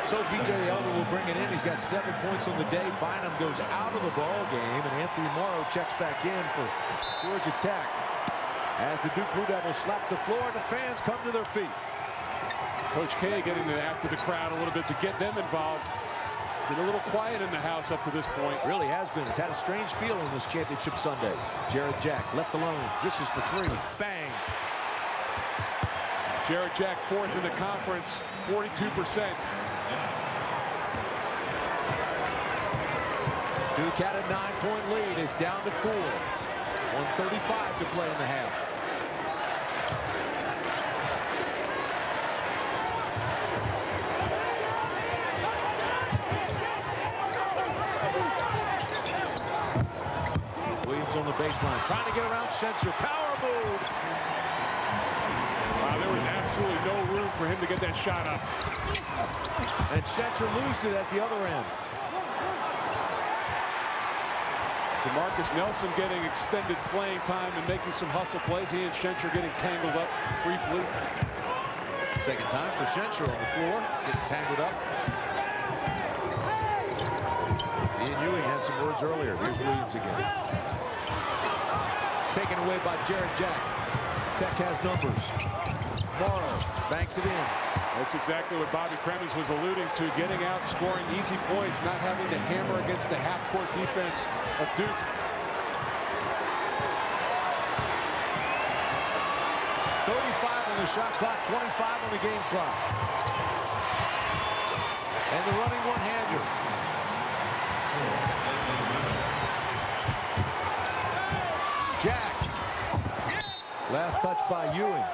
Speaker 3: So VJ Elder will bring it in. He's got 7 points on the day. Bynum goes out of the ball game, and Anthony Morrow checks back in for Georgia Tech. As the Duke Blue Devils slap the floor, the fans come to their feet.
Speaker 4: Coach K getting after the crowd a little bit to get them involved. Been a little quiet in the house up to this point.
Speaker 3: Really has been. It's had a strange feeling this championship Sunday. Jarrett Jack left alone. This is for three. Bang.
Speaker 4: Jarrett Jack fourth in the conference, 42%.
Speaker 3: Duke had a 9-point lead. It's down to 4. 1:35 to play in the half. Williams on the baseline, trying to get around Schenscher. Power move.
Speaker 4: Wow, there was absolutely no room for him to get that shot up.
Speaker 3: And Schenscher loses it at the other end.
Speaker 4: DeMarcus Nelson getting extended playing time and making some hustle plays. He and Schenscher getting tangled up briefly.
Speaker 3: Second time for Schenscher on the floor, getting tangled up. Ian Ewing had some words earlier. Here's Williams again. Taken away by Jarrett Jack. Tech has numbers. Morrow banks it in.
Speaker 4: That's exactly what Bobby Cremins was alluding to, getting out, scoring easy points, not having to hammer against the half-court defense of Duke.
Speaker 3: On the shot clock, 25 on the game clock. And the running one-hander. Jack. Last touch by Ewing.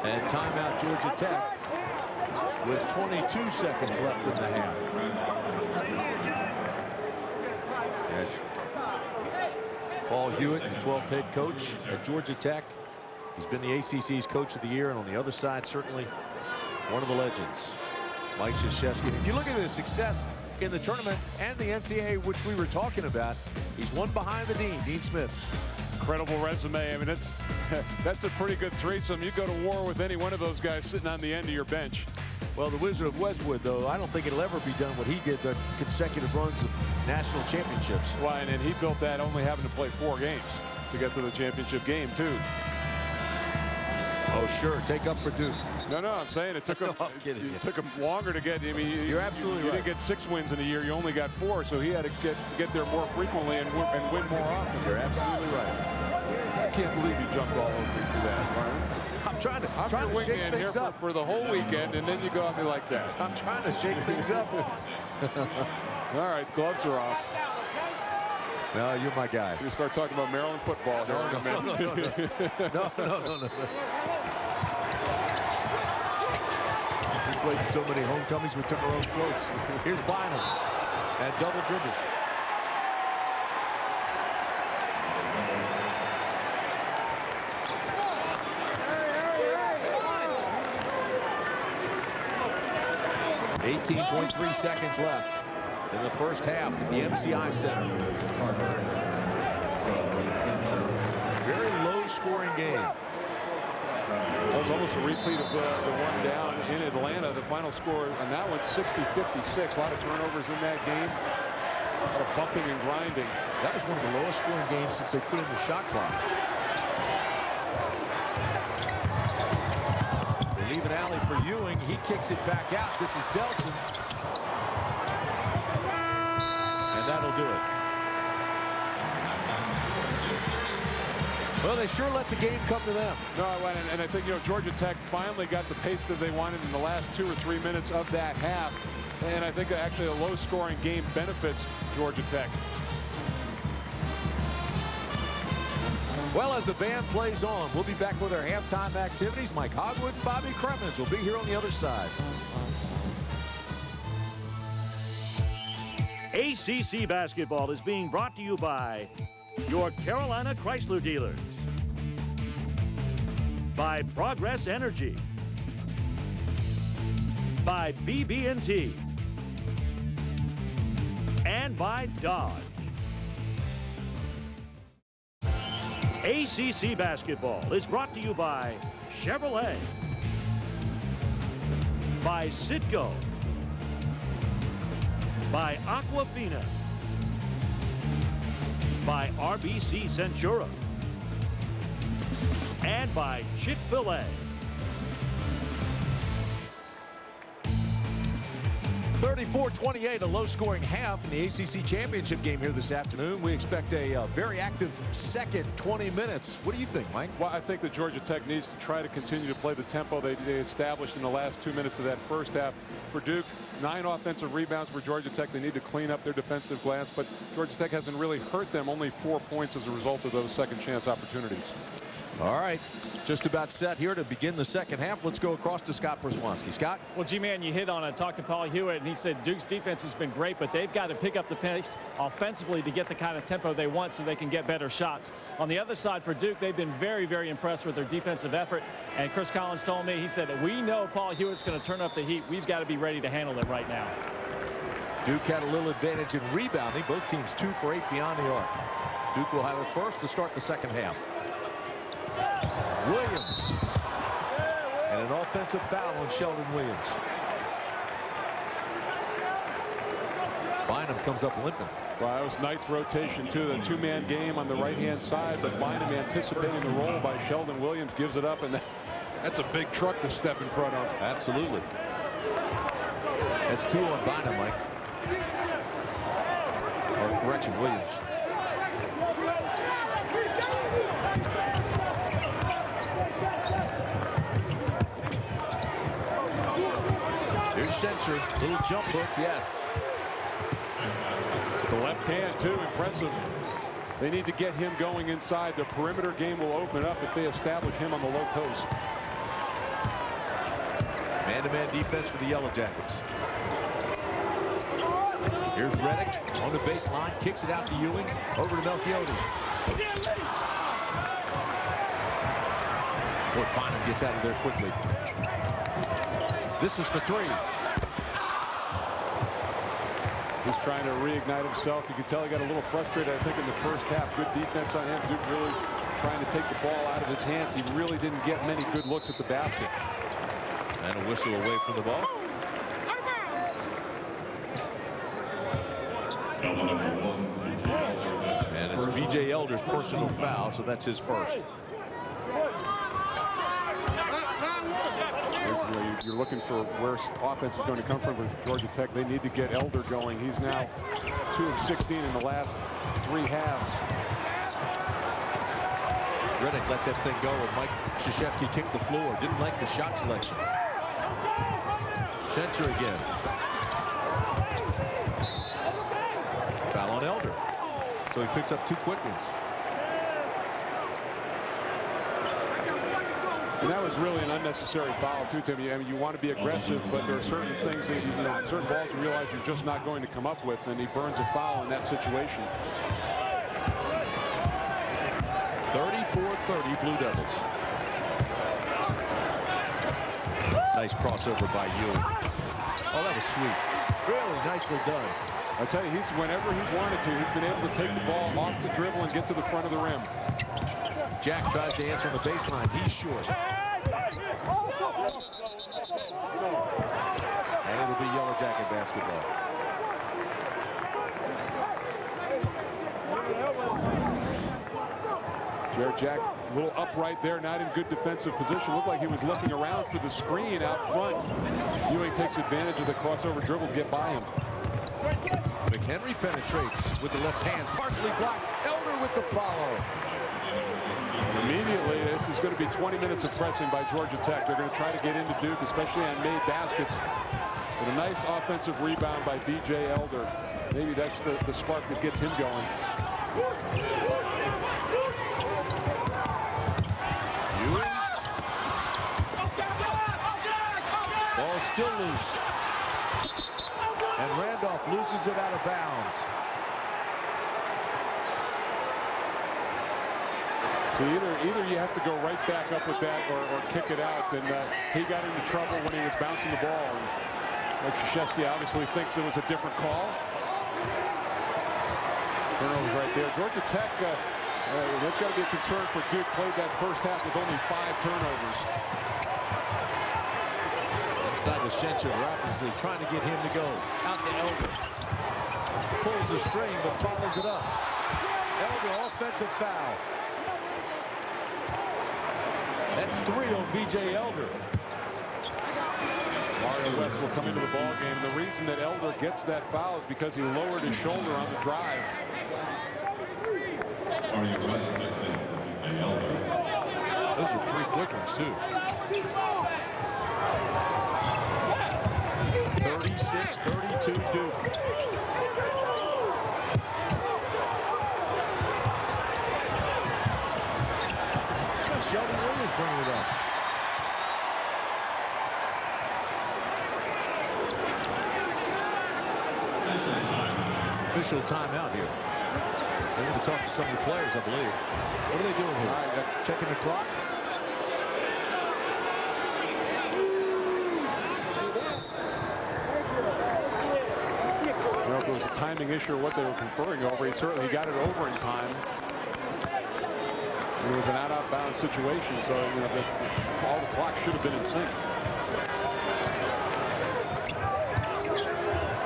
Speaker 3: And timeout Georgia Tech with 22 seconds left in the half. Yes. Paul Hewitt, the 12th head coach at Georgia Tech. He's been the ACC's Coach of the Year, and on the other side, certainly one of the legends, Mike Krzyzewski. If you look at his success in the tournament and the NCAA, which we were talking about, he's one behind the Dean Smith.
Speaker 4: Incredible resume. I mean, that's a pretty good threesome. You go to war with any one of those guys sitting on the end of your bench.
Speaker 3: Well, the Wizard of Westwood, though, I don't think it'll ever be done what he did, the consecutive runs of national championships.
Speaker 4: Right, and he built that only having to play 4 games to get to the championship game, too.
Speaker 3: Oh, sure. Take up for Duke.
Speaker 4: No, I'm saying it took him, it took him longer to get. I mean,
Speaker 3: you're absolutely right.
Speaker 4: You didn't get 6 wins in a year. You only got 4, so he had to get there more frequently and win more often.
Speaker 3: You're absolutely right.
Speaker 4: I can't believe you jumped all over me for that, Martin.
Speaker 3: I'm trying to shake things up
Speaker 4: for the whole weekend, and then you go at me like that.
Speaker 3: I'm trying to shake things up.
Speaker 4: All right, gloves are off.
Speaker 3: No, you're my guy.
Speaker 4: You start talking about Maryland football.
Speaker 3: No. We played so many homecomings, we took our own floats. Here's Bynum and double dribbles. .3 seconds left in the first half at the MCI Center. Very low-scoring game.
Speaker 4: That was almost a repeat of the one down in Atlanta. The final score on that one, 60-56. A lot of turnovers in that game. A lot of bumping and grinding.
Speaker 3: That was one of the lowest scoring games since they put in the shot clock. They leave an alley for Ewing. He kicks it back out. This is Delson. And that'll do it. Well, they sure let the game come to them.
Speaker 4: No, and I think, Georgia Tech finally got the pace that they wanted in the last 2 or 3 minutes of that half. And I think actually a low-scoring game benefits Georgia Tech.
Speaker 3: Well, as the band plays on, we'll be back with our halftime activities. Mike Hogwood and Bobby Cremens will be here on the other side.
Speaker 10: ACC basketball is being brought to you by your Carolina Chrysler dealers, by Progress Energy, by BB&T, and by Dodge. ACC basketball is brought to you by Chevrolet, by Citgo, by Aquafina, by RBC Centura, and by Chick-fil-A.
Speaker 3: 34-28, a low-scoring half in the ACC championship game here this afternoon. We expect a very active second 20 minutes. What do you think, Mike?
Speaker 4: Well, I think that Georgia Tech needs to try to continue to play the tempo they established in the last 2 minutes of that first half. For Duke, 9 offensive rebounds for Georgia Tech. They need to clean up their defensive glass, but Georgia Tech hasn't really hurt them. Only 4 points as a result of those second chance opportunities.
Speaker 3: All right, just about set here to begin the second half. Let's go across to Scott Przwanski. Scott?
Speaker 5: Well, G-Man, you hit on it. Talked to Paul Hewitt, and he said Duke's defense has been great, but they've got to pick up the pace offensively to get the kind of tempo they want so they can get better shots. On the other side for Duke, they've been very, very impressed with their defensive effort. And Chris Collins told me, he said, we know Paul Hewitt's going to turn up the heat. We've got to be ready to handle it right now.
Speaker 3: Duke had a little advantage in rebounding. Both teams 2 for 8 beyond the arc. Duke will have it first to start the second half. Williams. And an offensive foul on Shelden Williams. Bynum comes up limping.
Speaker 4: Well, that was nice rotation, too. The 2-man game on the right-hand side, but Bynum anticipating the roll by Shelden Williams gives it up, and that's a big truck to step in front of.
Speaker 3: Absolutely. That's 2 on Bynum, Mike. Or correction, Williams. Here's Schenscher, little jump hook, yes.
Speaker 4: The left hand, too, impressive. They need to get him going inside. The perimeter game will open up if they establish him on the low post.
Speaker 3: Man-to-man defense for the Yellow Jackets. Here's Redick on the baseline, kicks it out to Ewing, over to Melchioti. Boy, Bynum gets out of there quickly. This is for 3.
Speaker 4: He's trying to reignite himself. You can tell he got a little frustrated, I think, in the first half. Good defense on him. Duke really trying to take the ball out of his hands. He really didn't get many good looks at the basket.
Speaker 3: And a whistle away from the ball. And it's B.J. Elder's personal foul, so that's his first.
Speaker 4: You're looking for where offense is going to come from with Georgia Tech. They need to get Elder going. He's now 2 of 16 in the last 3 halves.
Speaker 3: Redick let that thing go, and Mike Krzyzewski kicked the floor. Didn't like the shot selection. Schenscher again. Foul on Elder. So he picks up 2 quick ones.
Speaker 4: And that was really an unnecessary foul, too, Timmy. I mean, you want to be aggressive, but there are certain things that certain balls you realize you're just not going to come up with, and he burns a foul in that situation.
Speaker 3: 34-30 Blue Devils. Nice crossover by Ewing. Oh, that was sweet. Really nicely done.
Speaker 4: I tell you, whenever he's wanted to, he's been able to take the ball off the dribble and get to the front of the rim.
Speaker 3: Jack tries to answer on the baseline. He's short. And it'll be Yellow Jacket basketball.
Speaker 4: Jarrett Jack, a little upright there, not in good defensive position. Looked like he was looking around for the screen out front. Ewing takes advantage of the crossover dribble to get by him.
Speaker 3: McHenry penetrates with the left hand, partially blocked. Elder with the follow.
Speaker 4: Immediately, this is going to be 20 minutes of pressing by Georgia Tech. They're going to try to get into Duke, especially on made baskets. But a nice offensive rebound by B.J. Elder. Maybe that's the spark that gets him going.
Speaker 3: Ball still loose. And Randolph loses it out of bounds.
Speaker 4: So either you have to go right back up with that or kick it out. And he got into trouble when he was bouncing the ball. And Schenscher obviously thinks it was a different call. Turnovers right there. Georgia Tech, that's got to be a concern for Duke. Played that first half with only 5 turnovers.
Speaker 3: Inside the Schenscher, obviously trying to get him to go. Out to Elder. Pulls the string but follows it up. Elder, offensive foul. That's 3 on B.J. Elder.
Speaker 4: Mario West will come into the ball game. The reason that Elder gets that foul is because he lowered his shoulder on the drive.
Speaker 3: Those are 3 quick ones, too. 36-32 Duke. Shelden Williams bringing it up. Official timeout here. They want to talk to some of the players, I believe. What are they doing here? Checking the clock.
Speaker 4: I don't know if it was a timing issue or what they were conferring over. He certainly got it over in time. It was an out-of-bounds situation, so all the clock should have been in sync.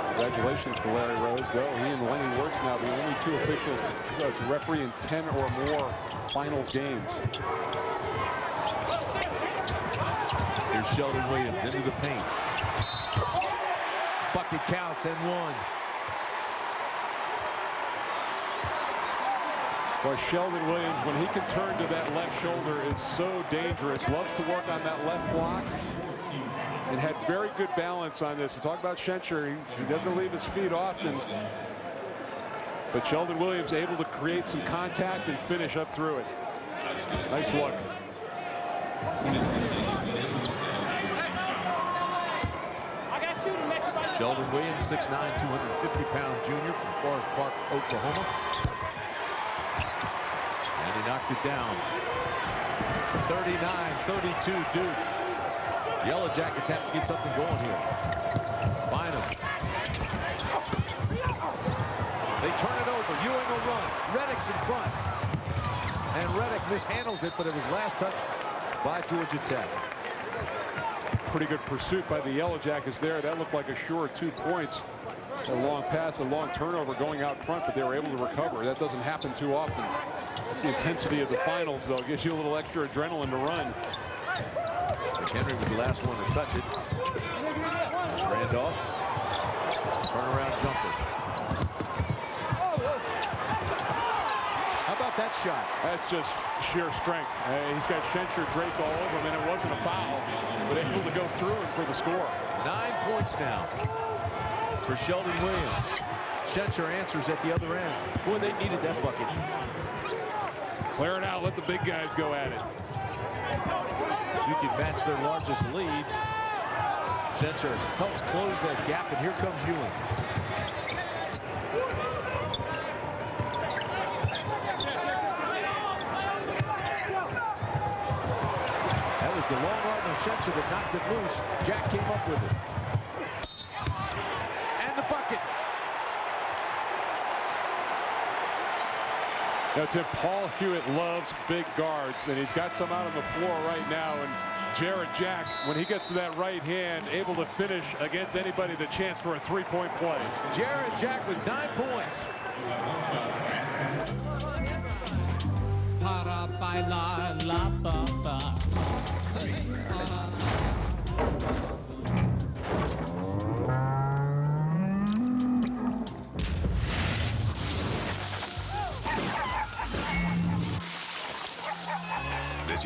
Speaker 4: Congratulations to Larry Rose, though. He and Lenny Wirtz now the only 2 officials to referee in 10 or more finals games.
Speaker 3: Here's Shelden Williams into the paint. Bucket counts and 1.
Speaker 4: Boy, Shelden Williams, when he can turn to that left shoulder, is so dangerous. Loves to work on that left block. And had very good balance on this. And talk about Schenscher, he doesn't leave his feet often. But Shelden Williams able to create some contact and finish up through it. Nice look.
Speaker 3: Shelden Williams, 6'9", 250-pound junior from Forest Park, Oklahoma. And he knocks it down. 39-32 Duke. Yellow Jackets have to get something going here. Bynum. They turn it over. Ewing will run. Redick's in front. And Redick mishandles it, but it was last touched by Georgia Tech.
Speaker 4: Pretty good pursuit by the Yellow Jackets there. That looked like a sure 2 points. A long pass, a long turnover going out front, but they were able to recover. That doesn't happen too often. That's the intensity of the finals, though. It gives you a little extra adrenaline to run.
Speaker 3: Henry was the last one to touch it. Randolph. Turnaround jumper. How about that shot?
Speaker 4: That's just sheer strength. He's got Schenscher draped all over him, and it wasn't a foul, but able to go through him for the score.
Speaker 3: 9 points now for Shelden Williams. Schenscher answers at the other end. Boy, they needed that bucket.
Speaker 4: Clear it out. Let the big guys go at it.
Speaker 3: You can match their largest lead. Schenscher helps close that gap, and here comes Ewing. That was the long arm of Schenscher that knocked it loose. Jack came up with it. And the bucket.
Speaker 4: Now, Tim, Paul Hewitt loves big guards, and he's got some out on the floor right now. And Jarrett Jack, when he gets to that right hand, able to finish against anybody, the chance for a 3-point play.
Speaker 3: Jarrett Jack with 9 points.
Speaker 11: Para bailar la bamba.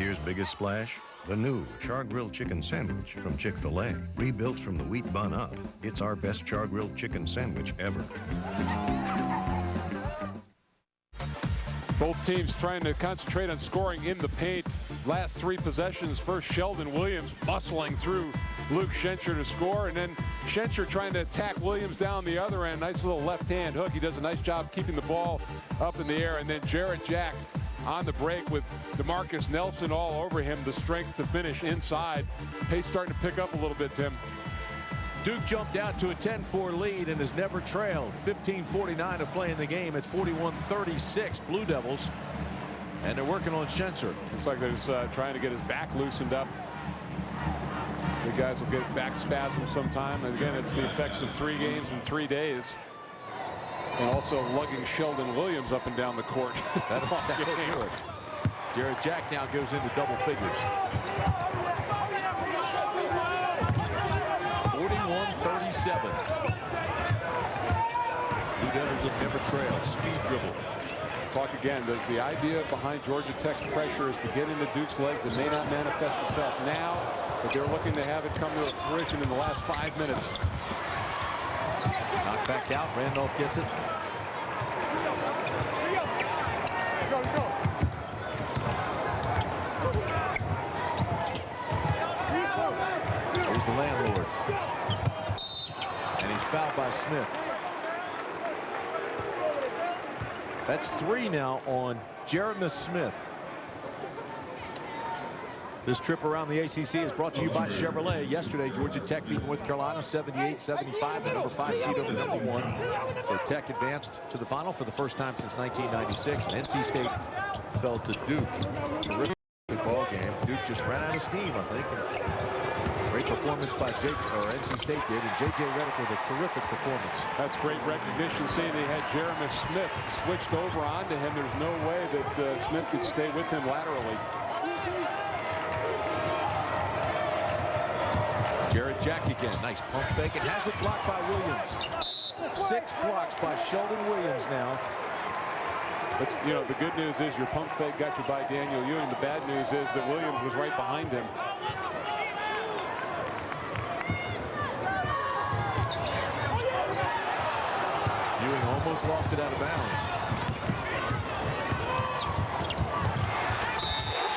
Speaker 12: year's biggest splash? The new char-grilled chicken sandwich from Chick-fil-A. Rebuilt from the wheat bun up, it's our best char-grilled chicken sandwich ever.
Speaker 4: Both teams trying to concentrate on scoring in the paint. Last 3 possessions, first Shelden Williams bustling through Luke Schenscher to score, and then Schenscher trying to attack Williams down the other end. Nice little left-hand hook. He does a nice job keeping the ball up in the air, and then Jarrett Jack on the break with DeMarcus Nelson all over him. The strength to finish inside. Pace starting to pick up a little bit, Tim.
Speaker 3: Duke jumped out to a 10-4 lead and has never trailed. 15:49 to play in the game. It's 41-36 Blue Devils. And they're working on Schenscher.
Speaker 4: Looks like they're just trying to get his back loosened up. The guys will get back spasms sometime. And again, it's the effects of 3 games in 3 days. And also lugging Shelden Williams up and down the court.
Speaker 3: That'll do it. Jarrett Jack now goes into double figures. 41-37. Blue Devils have never trailed. Speed dribble.
Speaker 4: Talk again. The idea behind Georgia Tech's pressure is to get into Duke's legs. It may not manifest itself now, but they're looking to have it come to fruition in the last 5 minutes.
Speaker 3: Knocked back out. Randolph gets it. Here's the landlord. And he's fouled by Smith. That's 3 now on Jarrett Smith. This trip around the ACC is brought to you by Chevrolet. Yesterday, Georgia Tech beat North Carolina 78-75, the number 5 seed over number 1. So Tech advanced to the final for the first time since 1996. And NC State fell to Duke. Terrific ball game. Duke just ran out of steam, I think. And great performance by NC State did, and J.J. Redick with a terrific performance.
Speaker 4: That's great recognition, seeing they had Jeremy Smith switched over onto him. There's no way that Smith could stay with him laterally.
Speaker 3: Jarrett Jack again. Nice pump fake. It has it blocked by Williams. 6 blocks by Shelden Williams now.
Speaker 4: But, you know, the good news is your pump fake got you by Daniel Ewing. The bad news is that Williams was right behind him.
Speaker 3: Ewing almost lost it out of bounds.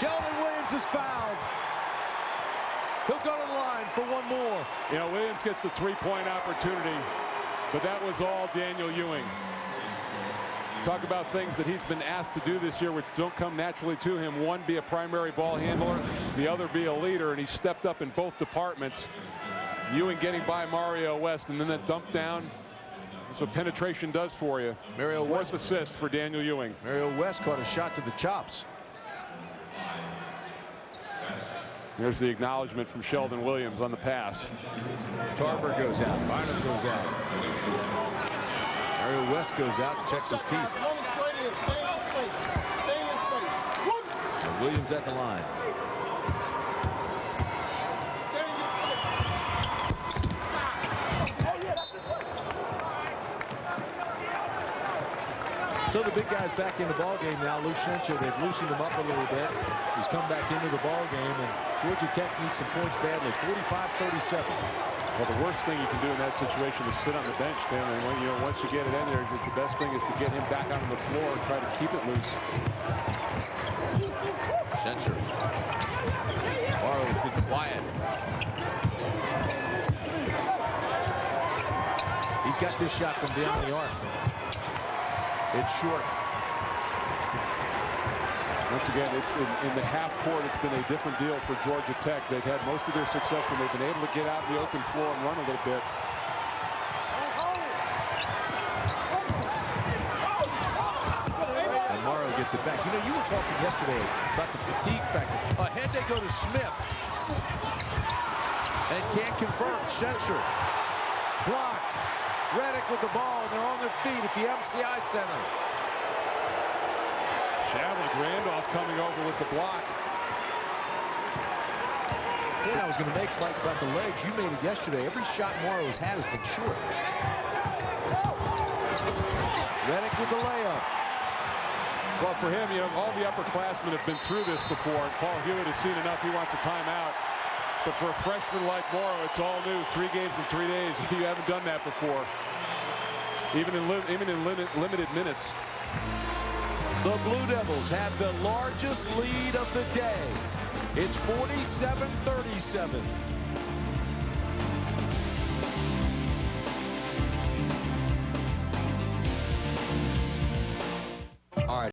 Speaker 3: Shelden Williams is fouled. He'll go to the line for 1 more.
Speaker 4: You know, Williams gets the 3-point opportunity, but that was all Daniel Ewing. Talk about things that he's been asked to do this year which don't come naturally to him. One, be a primary ball handler, the other be a leader, and he stepped up in both departments. Ewing getting by Mario West, and then that dump down. That's what penetration does for you.
Speaker 3: Mario West
Speaker 4: assist for Daniel Ewing.
Speaker 3: Mario West caught a shot to the chops.
Speaker 4: There's the acknowledgement from Shelden Williams on the pass.
Speaker 3: Tarver goes out. Bynum goes out. Mario West goes out and checks his teeth. And Williams at the line. So the big guy's back in the ball game now. Luke Schenscher, they've loosened him up a little bit. He's come back into the ball game, and Georgia Tech needs some points badly. 45-37.
Speaker 4: Well, the worst thing you can do in that situation is sit on the bench, Tim. And when, once you get it in there, just the best thing is to get him back out on the floor and try to keep it loose.
Speaker 3: Schenscher. Morrow's been quiet. He's got this shot from beyond the arc. It's short.
Speaker 4: Once again, it's in the half court. It's been a different deal for Georgia Tech. They've had most of their success when they've been able to get out in the open floor and run a little bit.
Speaker 3: And Morrow gets it back. You know, you were talking yesterday about the fatigue factor. Ahead they go to Smith. And can't confirm. Schenscher. Blocked. Redick with the ball, and they're on their feet at the MCI Center.
Speaker 4: Shavlik, Randolph coming over with the block.
Speaker 3: Point I was going to make, Mike, about the legs. You made it yesterday. Every shot Morrow has had has been short. Redick with the layup.
Speaker 4: Well, for him, you know, all the upperclassmen have been through this before, and Paul Hewitt has seen enough. He wants a timeout. But for a freshman like Morrow, it's all new. 3 games in 3 days. You haven't done that before, even in limited minutes.
Speaker 3: The Blue Devils have the largest lead of the day. It's 47-37. All right.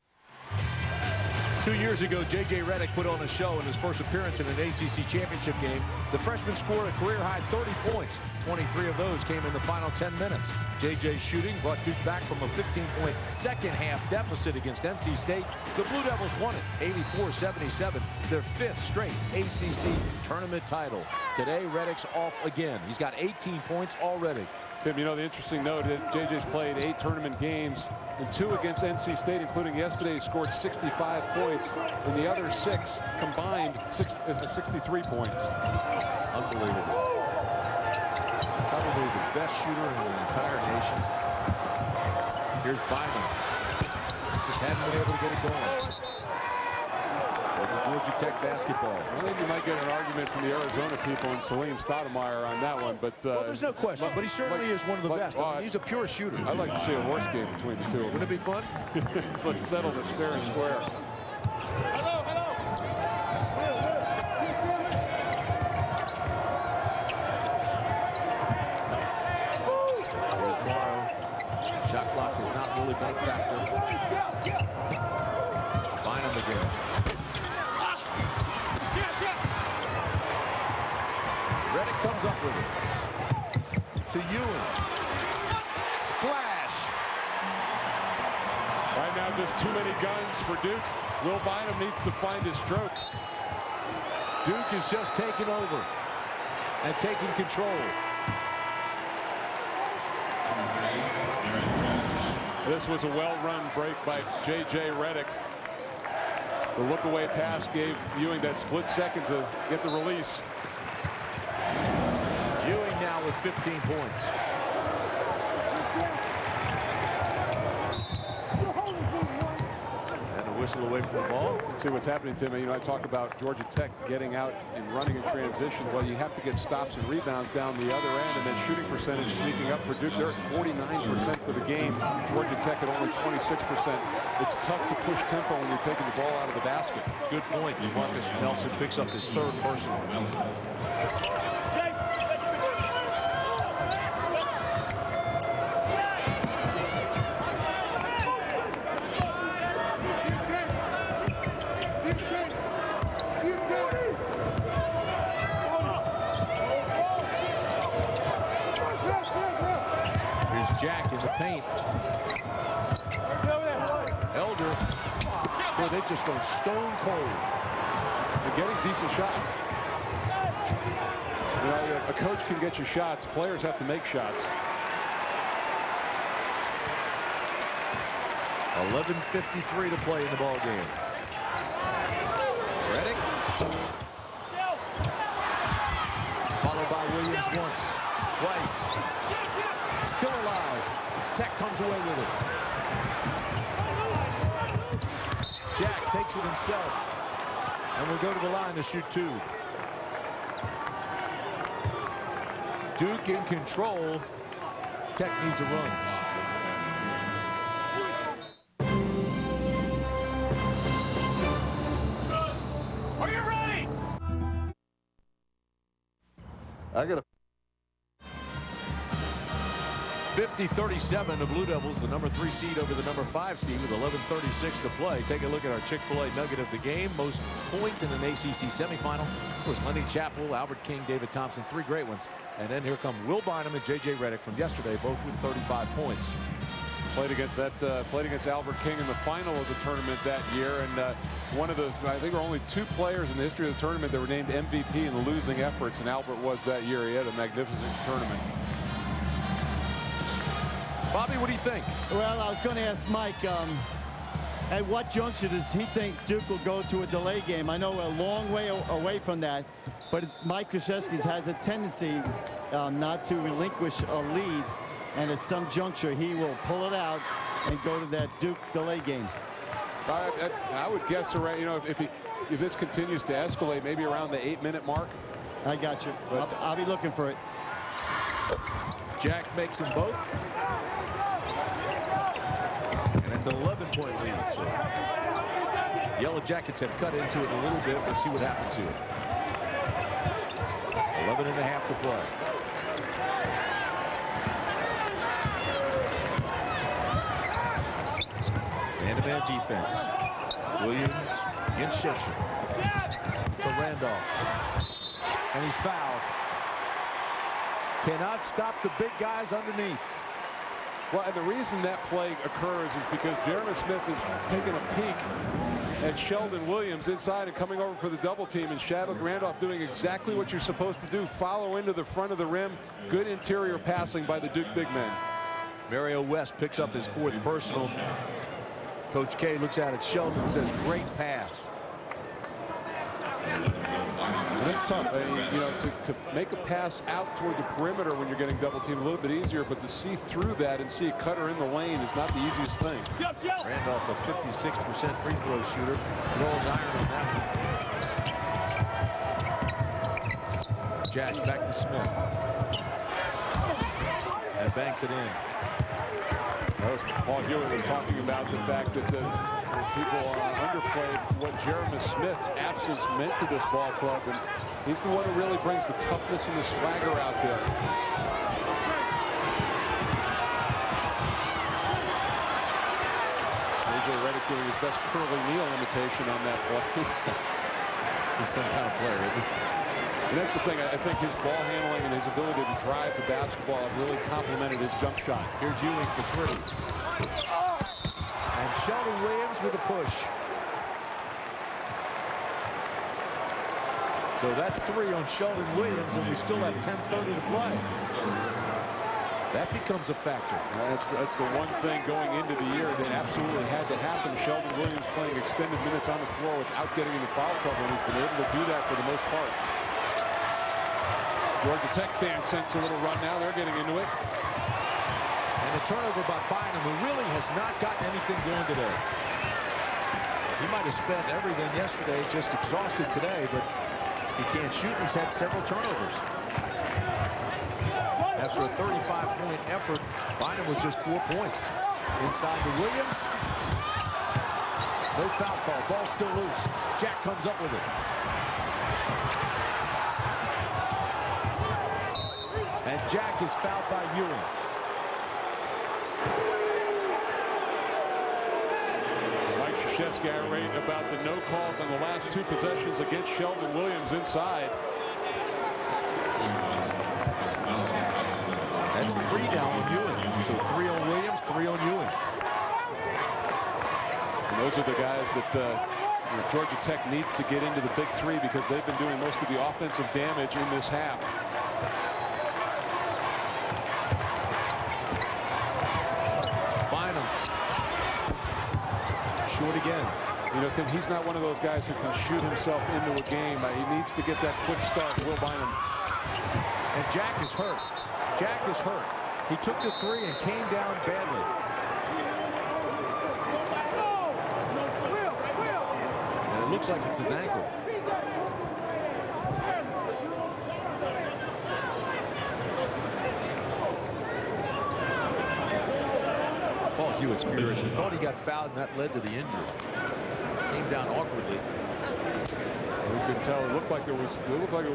Speaker 3: 2 years ago, J.J. Redick put on a show in his first appearance in an ACC championship game. The freshman scored a career-high 30 points. 23 of those came in the final 10 minutes. J.J.'s shooting brought Duke back from a 15-point second-half deficit against NC State. The Blue Devils won it, 84-77, their 5th straight ACC tournament title. Today, Redick's off again. He's got 18 points already.
Speaker 4: Tim, you know, the interesting note that J.J.'s played 8 tournament games, and 2 against NC State, including yesterday. He scored 65 points. In the other 6 combined, 63 points.
Speaker 3: Unbelievable. Probably the best shooter in the entire nation. Here's Bynum. Just hadn't been able to get it going. Georgia Tech basketball.
Speaker 4: I think you might get an argument from the Arizona people and Salim Stoudemire on that one, but
Speaker 3: well, there's no question, but he certainly is one of the best. I mean, he's a pure shooter.
Speaker 4: I'd like to see a horse game between the two of them.
Speaker 3: Wouldn't it be fun?
Speaker 4: Let's settle this fair and square.
Speaker 7: Hello, hello.
Speaker 3: Here's Morrow. Shot clock has not really been a factor. Bynum again. Redick comes up with it. To Ewing. Splash.
Speaker 4: Right now, just too many guns for Duke. Will Bynum needs to find his stroke.
Speaker 3: Duke is just taking over and taking control.
Speaker 4: This was a well-run break by J.J. Redick. The look-away pass gave Ewing that split second to get the release.
Speaker 3: Ewing now with 15 points. And a whistle away from the ball.
Speaker 4: Let's see what's happening, Tim. You know, I talk about Georgia Tech getting out and running in transition. Well, you have to get stops and rebounds down the other end, and then shooting percentage sneaking up for Duke. They're at 49% for the game. Georgia Tech at only 26%. It's tough to push tempo when you're taking the ball out of the basket.
Speaker 3: Good point. Marcus Nelson picks up his 3rd personal. Jack in the paint. Elder. So they've just gone stone cold.
Speaker 4: They're getting decent shots. You know, a coach can get you shots. Players have to make shots.
Speaker 3: 11:53 to play in the ball game. Redick. Followed by Williams once, twice. Still alive. Tech comes away with it. Jack takes it himself. And will go to the line to shoot 2. Duke in control. Tech needs a run.
Speaker 7: Are you ready?
Speaker 6: I got a
Speaker 3: 50-37, the Blue Devils, the number 3 seed over the number 5 seed with 11:36 to play. Take a look at our Chick-fil-A nugget of the game. Most points in an ACC semifinal. Of course, Lenny Chappell, Albert King, David Thompson, 3 great ones. And then here come Will Bynum and J.J. Redick from yesterday, both with 35 points.
Speaker 4: Played against Albert King in the final of the tournament that year, and one of the, I think, there were only 2 players in the history of the tournament that were named MVP in the losing efforts, and Albert was that year. He had a magnificent tournament.
Speaker 3: Bobby, what do you think?
Speaker 6: Well, I was going to ask Mike, at what juncture does he think Duke will go to a delay game? I know we're a long way away from that, but Mike Krzyzewski has a tendency not to relinquish a lead, and at some juncture he will pull it out and go to that Duke delay game.
Speaker 4: I would guess around, you know, if this continues to escalate, maybe around the 8-minute mark.
Speaker 6: I got you. I'll be looking for it.
Speaker 3: Jack makes them both. And it's an 11-point lead. So Yellow Jackets have cut into it a little bit. We'll see what happens here. 11.5 to play. Man-to-man defense. Williams against Schenscher. To Randolph. And he's fouled. Cannot stop the big guys underneath.
Speaker 4: Well, and the reason that play occurs is because Jarrett Smith is taking a peek at Shelden Williams inside and coming over for the double team, and Shadwick Randolph doing exactly what you're supposed to do. Follow into the front of the rim. Good interior passing by the Duke big men.
Speaker 3: Mario West picks up his 4th personal. Coach K looks out at Shelden and says, great pass.
Speaker 4: And it's tough. I mean, you know, to make a pass out toward the perimeter when you're getting double teamed a little bit easier, but to see through that and see a cutter in the lane is not the easiest thing.
Speaker 3: Randolph, a 56% free throw shooter, draws iron on that one. Jack back to Smith. And banks it in.
Speaker 4: Paul Hewitt was talking about the fact that people underplayed what Jeremy Smith's absence meant to this ball club, and he's the one who really brings the toughness and the swagger out there. AJ Redick doing his best Curly Neal imitation on that play.
Speaker 3: He's some kind of player, isn't he?
Speaker 4: And that's the thing. I think his ball handling and his ability to drive the basketball have really complemented his jump shot.
Speaker 3: Here's Ewing for 3. And Shelden Williams with a push. So that's 3 on Shelden Williams, and we still have 10:30 to play. That becomes a factor.
Speaker 4: That's the one thing going into the year that absolutely had to happen. Shelden Williams playing extended minutes on the floor without getting into foul trouble, and he's been able to do that for the most part. Georgia Tech fans sense a little run now. They're getting into it.
Speaker 3: And a turnover by Bynum, who really has not gotten anything going today. He might have spent everything yesterday, just exhausted today, but he can't shoot. He's had several turnovers. After a 35-point effort, Bynum with just 4 points. Inside to Williams. No foul call. Ball still loose. Jack comes up with it. And Jack is fouled by Ewing.
Speaker 4: Mike Krzyzewski irate about the no calls on the last 2 possessions against Shelden Williams inside.
Speaker 3: That's 3 now on Ewing. So 3 on Williams, 3 on Ewing.
Speaker 4: And those are the guys that Georgia Tech needs to get into the big 3, because they've been doing most of the offensive damage in this half.
Speaker 3: Short again.
Speaker 4: You know, Tim, he's not one of those guys who can shoot himself into a game. He needs to get that quick start. Will Bynum.
Speaker 3: And Jack is hurt. Jack is hurt. He took the 3 and came down badly. And it looks like it's his ankle. Paul Hewitt's furious. He thought he got fouled, and that led to the injury. Came down awkwardly.
Speaker 4: We could tell it looked like there was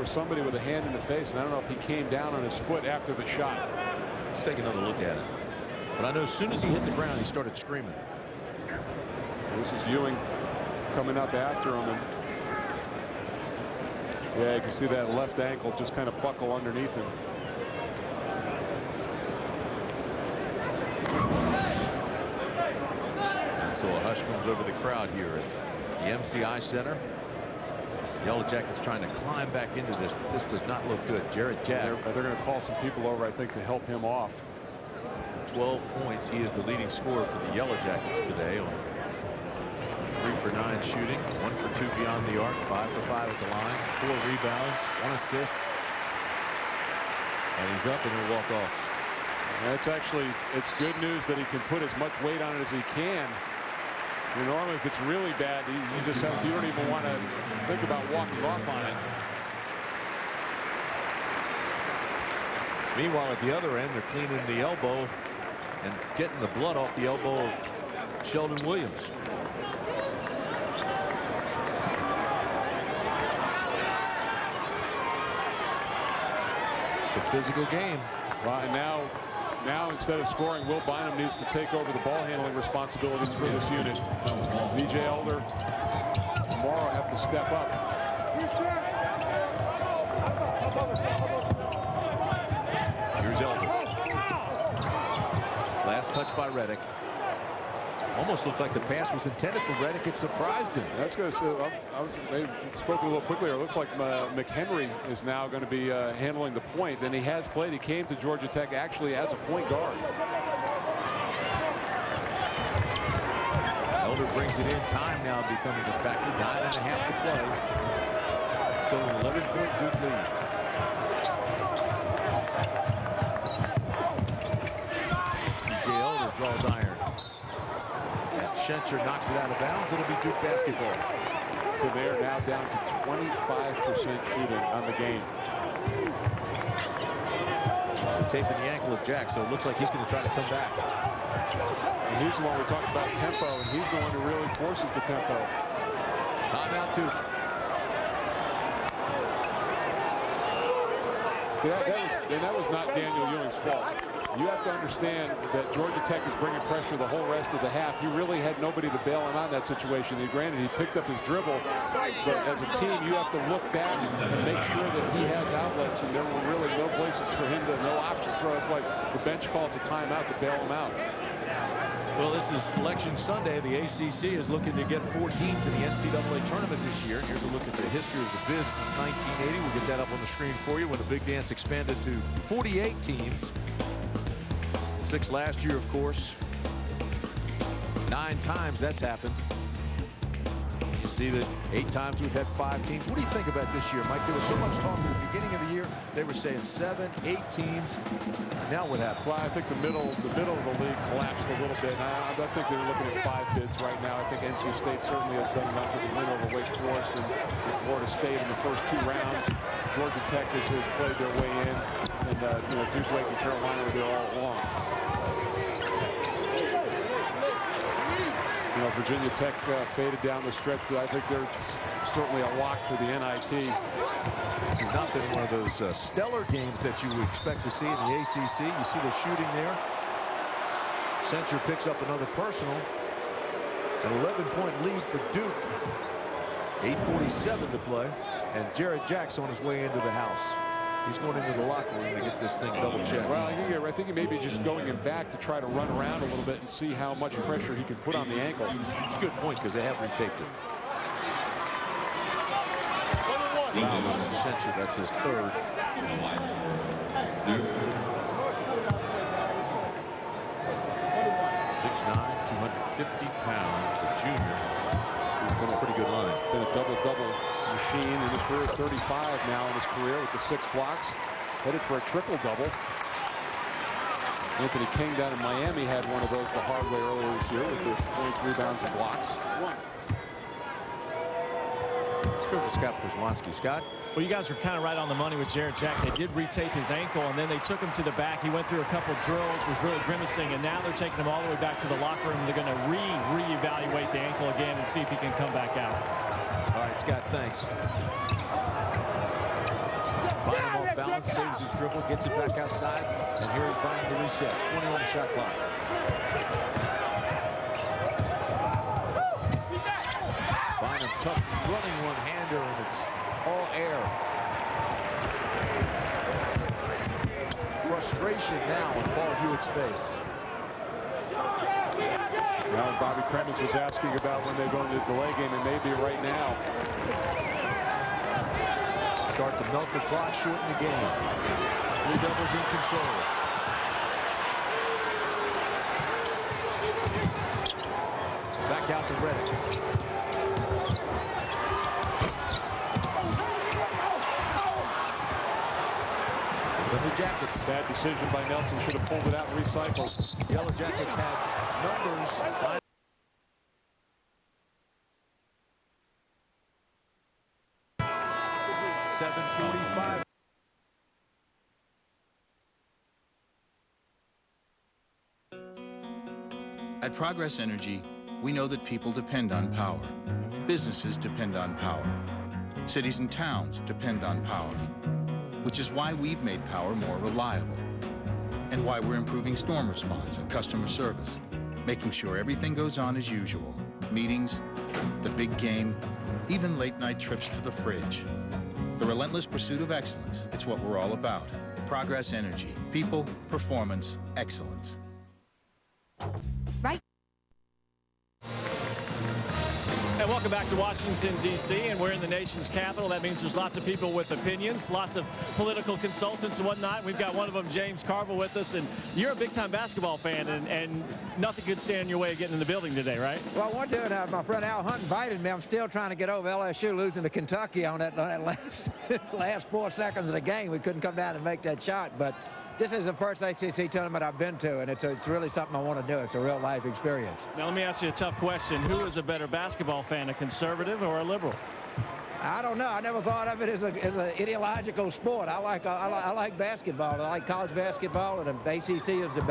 Speaker 4: somebody with a hand in the face, and I don't know if he came down on his foot after the shot.
Speaker 3: Let's take another look at it. But I know as soon as he hit the ground, he started screaming.
Speaker 4: This is Ewing coming up after him, and yeah, you can see that left ankle just kind of buckle underneath him.
Speaker 3: So a hush comes over the crowd here at the MCI Center. Yellow Jackets trying to climb back into this, but this does not look good. Jarrett Jack.
Speaker 4: They're going to call some people over, I think, to help him off.
Speaker 3: 12 points. He is the leading scorer for the Yellow Jackets today. On 3 for 9 shooting, 1 for 2 beyond the arc, 5 for 5 at the line, 4 rebounds, 1 assist. And he's up and he'll walk off.
Speaker 4: It's good news that he can put as much weight on it as he can. Normally, if it's really bad, you don't even want to think about walking off on it.
Speaker 3: Meanwhile, at the other end, they're cleaning the elbow and getting the blood off the elbow of Shelden Williams. It's a physical game.
Speaker 4: Well, and now instead of scoring, Will Bynum needs to take over the ball handling responsibilities for this unit. B.J. Elder tomorrow have to step up.
Speaker 3: Here's Elder. Last touch by Redick. Almost looked like the pass was intended for Redick. It surprised him.
Speaker 4: That's going to say, they spoke a little quickly. It looks like McHenry is now going to be handling the point, and he has played. He came to Georgia Tech actually as a point guard.
Speaker 3: Elder brings it in. Time now becoming a factor. 9.5 to play. Still an 11-point Duke lead. B.J. Elder draws iron. Schenscher knocks it out of bounds. It'll be Duke basketball.
Speaker 4: So they're now down to 25% shooting on the game.
Speaker 3: They're taping the ankle of Jack, so it looks like he's going to try to come back.
Speaker 4: And he's the one we talked about tempo, and he's the one who really forces the tempo.
Speaker 3: Timeout Duke.
Speaker 4: See, that was not Daniel Ewing's fault. You have to understand that Georgia Tech is bringing pressure the whole rest of the half. He really had nobody to bail him out in that situation. Granted, he picked up his dribble, but as a team, you have to look back and make sure that he has outlets, and there were really no places for him to, no options for us. That's why the bench calls a timeout to bail him out.
Speaker 3: Well, this is Selection Sunday. The ACC is looking to get 4 teams in the NCAA tournament this year. Here's a look at the history of the bid since 1980. We'll get that up on the screen for you when the Big Dance expanded to 48 teams. 6 last year, of course. 9 times that's happened. You see that 8 times we've had 5 teams. What do you think about this year, Mike? There was so much talk at the beginning of the year. They were saying 7, 8 teams. Now what happened?
Speaker 4: Well, I think the middle of the league collapsed a little bit. I think they're looking at 5 bids right now. I think NC State certainly has done enough with the win over Wake Forest and Florida State in the first 2 rounds. Georgia Tech has played their way in, and Duke, Wake, and Carolina were there all along. Virginia Tech faded down the stretch, but I think they're certainly a lock for the NIT.
Speaker 3: This has not been one of those stellar games that you would expect to see in the ACC. You see the shooting there. Schenscher picks up another personal. An 11-point lead for Duke. 8:47 to play. And Jarrett Jack's on his way into the house. He's going into the locker room to get this thing double-checked.
Speaker 4: Well, I think he may be just going him back to try to run around a little bit and see how much pressure he can put on the ankle.
Speaker 3: It's a good point because they have retaped it. Foul on Schenscher. That's his 3rd. 6'9", 250 pounds, a junior. That's a pretty good line.
Speaker 4: Been a double-double machine in his career. 35 now in his career with the 6 blocks. Headed for a triple-double. Anthony King down in Miami had one of those the hard way earlier this year with the points, rebounds, and blocks.
Speaker 3: Let's go to Scott Przwanski. Scott?
Speaker 5: Well, you guys are kind of right on the money with Jarrett Jack. They did retape his ankle, and then they took him to the back. He went through a couple drills, was really grimacing, and now they're taking him all the way back to the locker room. They're going to reevaluate the ankle again and see if he can come back out.
Speaker 3: All right, Scott, thanks. Bynum off balance, saves his dribble, gets it back outside, and here's Bynum to reset. 20 on the shot clock. Bynum, tough running one-hander, and it's all air. Frustration now on Paul Hewitt's face.
Speaker 4: Well, Bobby Cremins was asking about when they're going to the delay game, and maybe right now.
Speaker 3: Start to melt the clock, shorten the game. Blue Devils in control. Back out to Redick. The Blue Jackets.
Speaker 4: Bad decision by Nelson. Should have pulled it out and recycled.
Speaker 3: Yellow Jackets had numbers. 7:45.
Speaker 13: At Progress Energy, we know that people depend on power. Businesses depend on power. Cities and towns depend on power, which is why we've made power more reliable and why we're improving storm response and customer service, making sure everything goes on as usual. Meetings, the big game, even late-night trips to the fridge. The relentless pursuit of excellence, it's what we're all about. Progress Energy. People, performance, excellence.
Speaker 5: Right. And welcome back to Washington, D.C., and we're in the nation's capital. That means there's lots of people with opinions, lots of political consultants and whatnot. We've got one of them, James Carville, with us, and you're a big-time basketball fan, and nothing could stand in your way of getting in the building today, right?
Speaker 14: Well, one dude, my friend Al Hunt invited me. I'm still trying to get over LSU losing to Kentucky on that last 4 seconds of the game. We couldn't come down and make that shot, but this is the first ACC tournament I've been to, and it's really something I want to do. It's a real life experience.
Speaker 5: Now, let me ask you a tough question. Who is a better basketball fan, a conservative or a liberal?
Speaker 14: I don't know. I never thought of it as an ideological sport. I like basketball. I like college basketball, and the ACC is the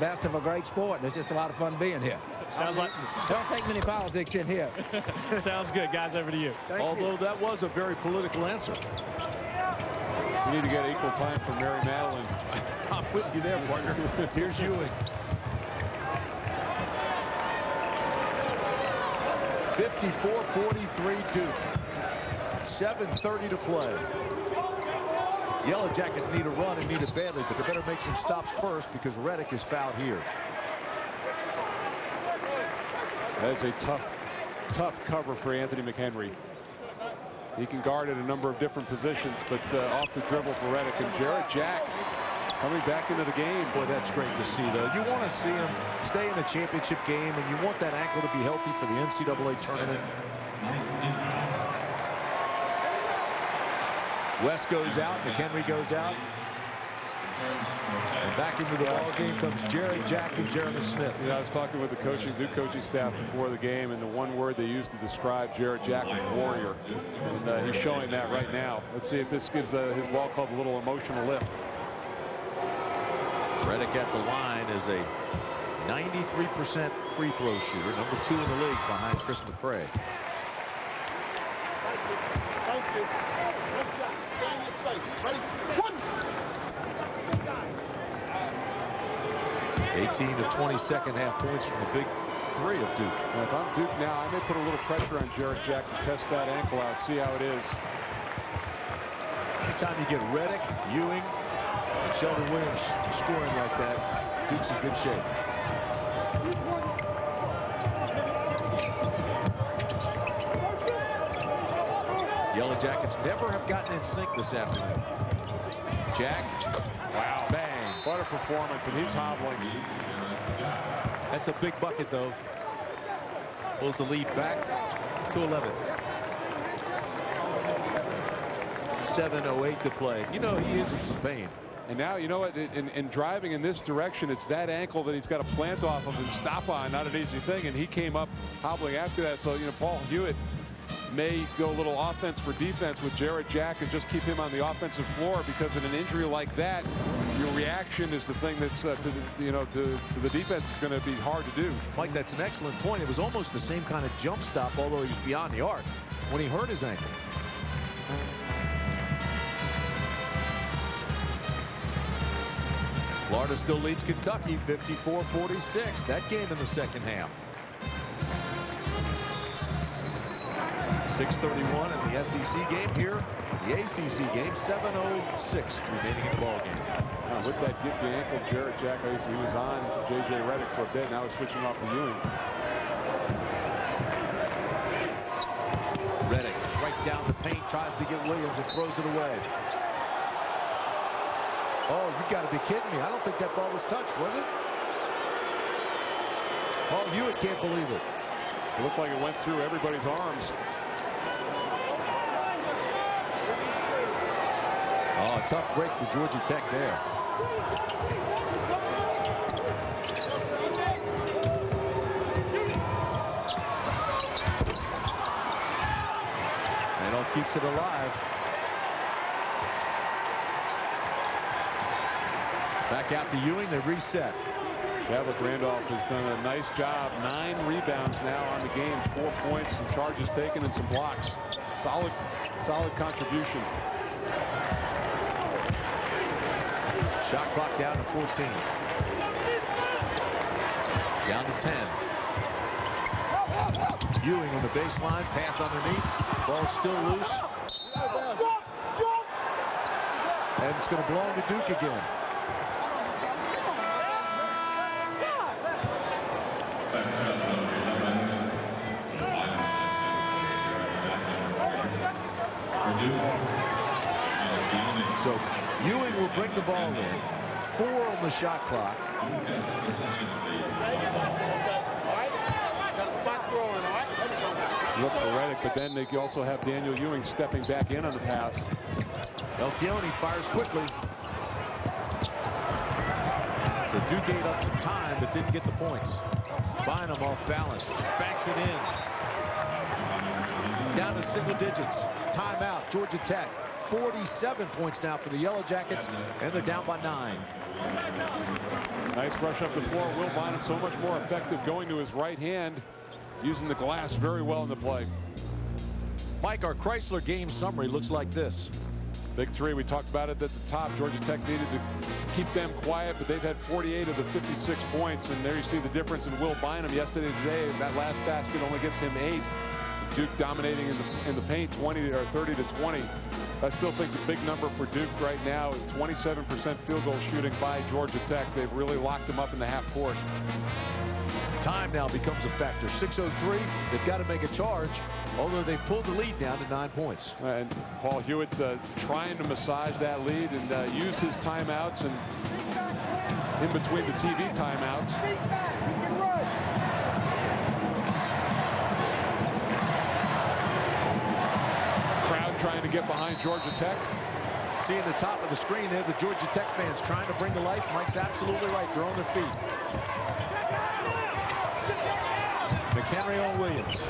Speaker 14: best of a great sport. And it's just a lot of fun being here.
Speaker 5: Sounds like
Speaker 14: don't take many politics in here.
Speaker 5: Sounds good, guys. Over to you.
Speaker 3: Although that was a very political answer.
Speaker 4: We need to get equal time for Mary Madeline.
Speaker 3: I'm with you there, partner. Here's Ewing. 54-43 Duke. 7:30 to play. Yellow Jackets need a run and need it badly, but they better make some stops first because Redick is fouled here.
Speaker 4: That's a tough cover for Anthony McHenry. He can guard at a number of different positions, but off the dribble for Redick. And Jarrett Jack coming back into the game.
Speaker 3: Boy, that's great to see, though. You want to see him stay in the championship game, and you want that ankle to be healthy for the NCAA tournament. West goes out. McHenry goes out. And back into the ball game comes Jarrett Jack and Jeremy Smith.
Speaker 4: You know, I was talking with the Duke coaching staff before the game, and the one word they used to describe Jarrett Jack was warrior. And he's showing that right now. Let's see if this gives his ball club a little emotional lift.
Speaker 3: Redick at the line is a 93% free throw shooter, number 2 in the league behind Chris McCray.
Speaker 7: Thank you. Good shot. Stay in your place. Ready?
Speaker 3: 18 of 20 second half points from the big 3 of Duke.
Speaker 4: Now, if I'm Duke now, I may put a little pressure on Jarrett Jack to test that ankle out, see how it is.
Speaker 3: Anytime you get Redick, Ewing, and Shelden Williams scoring like that, Duke's in good shape. Yellow Jackets never have gotten in sync this afternoon. Jack.
Speaker 4: Wow.
Speaker 3: Bang.
Speaker 4: What a performance, and he's hobbling.
Speaker 3: That's a big bucket, though. Pulls the lead back to 11. 7:08 to play. You know he is in some pain.
Speaker 4: And now, you know what, in driving in this direction, it's that ankle that he's got to plant off of and stop on. Not an easy thing, and he came up hobbling after that. So, you know, Paul Hewitt may go a little offense for defense with Jarrett Jack and just keep him on the offensive floor, because in an injury like that, your reaction is the thing that's to the defense is going to be hard to do.
Speaker 3: Mike, that's an excellent point. It was almost the same kind of jump stop, although he was beyond the arc when he hurt his ankle. Florida still leads Kentucky 54-46. That game in the second half. 6:31 in the SEC game here. The ACC game, 7:06 remaining in the ball game.
Speaker 4: Now, with that gift the ankle, Jarrett Jack, he was on J.J. Redick for a bit. Now he's switching off to Ewing.
Speaker 3: Redick right down the paint, tries to get Williams and throws it away. Oh, you've got to be kidding me. I don't think that ball was touched, was it? Oh, Hewitt can't believe it.
Speaker 4: It looked like it went through everybody's arms.
Speaker 3: Oh, a tough break for Georgia Tech there. Randolph keeps it alive. Back out to Ewing. They reset.
Speaker 4: Chadwick Randolph has done a nice job. 9 rebounds now on the game. 4 points, some charges taken, and some blocks. Solid contribution.
Speaker 3: Shot clock down to 14. Down to 10. Ewing on the baseline. Pass underneath. Ball still loose. And it's going to belong to Duke again. So Ewing will bring the ball in. 4 on the shot clock.
Speaker 4: Look for Redick, but then they also have Daniel Ewing stepping back in on the pass.
Speaker 3: Elchione fires quickly. So Duke ate up some time, but didn't get the points. Bynum off balance. Banks it in. Down to single digits. Timeout. Georgia Tech. 47 points now for the Yellow Jackets, and they're down by 9.
Speaker 4: Nice rush up the floor. Will Bynum so much more effective going to his right hand, using the glass very well in the play.
Speaker 3: Mike, our Chrysler game summary looks like this.
Speaker 4: Big 3, we talked about it at the top. Georgia Tech needed to keep them quiet, but they've had 48 of the 56 points, and there you see the difference in Will Bynum yesterday and today. That last basket only gets him 8. Duke dominating in the paint, 20 or 30 to 20. I still think the big number for Duke right now is 27% field goal shooting by Georgia Tech. They've really locked them up in the half court.
Speaker 3: Time now becomes a factor. 6:03. They've got to make a charge, although they've pulled the lead down to 9 points.
Speaker 4: And Paul Hewitt trying to massage that lead and use his timeouts and in between the TV timeouts. Crowd trying to get behind Georgia Tech.
Speaker 3: Seeing the top of the screen there, the Georgia Tech fans trying to bring to life. Mike's absolutely right. They're on their feet. McHenry on Williams.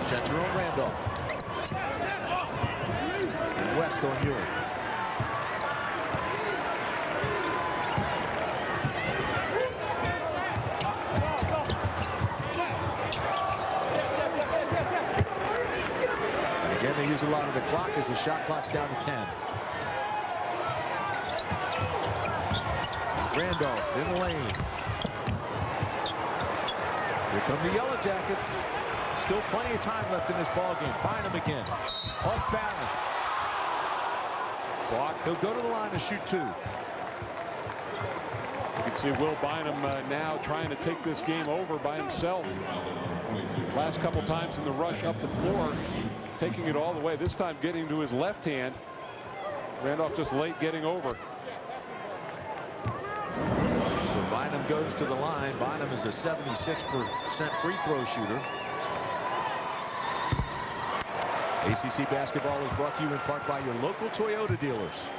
Speaker 3: Schenscher on Randolph. West on Ewing. And again, they use a lot of the clock as the shot clock's down to 10. Randolph in the lane. Here come the Yellow Jackets. Still plenty of time left in this ball game. Bynum again. Off balance. Block. He'll go to the line to shoot 2.
Speaker 4: You can see Will Bynum now trying to take this game over by himself. Last couple times in the rush up the floor, taking it all the way. This time getting to his left hand. Randolph just late getting over.
Speaker 3: So Bynum goes to the line. Bynum is a 76% free throw shooter. ACC basketball is brought to you in part by your local Toyota dealers.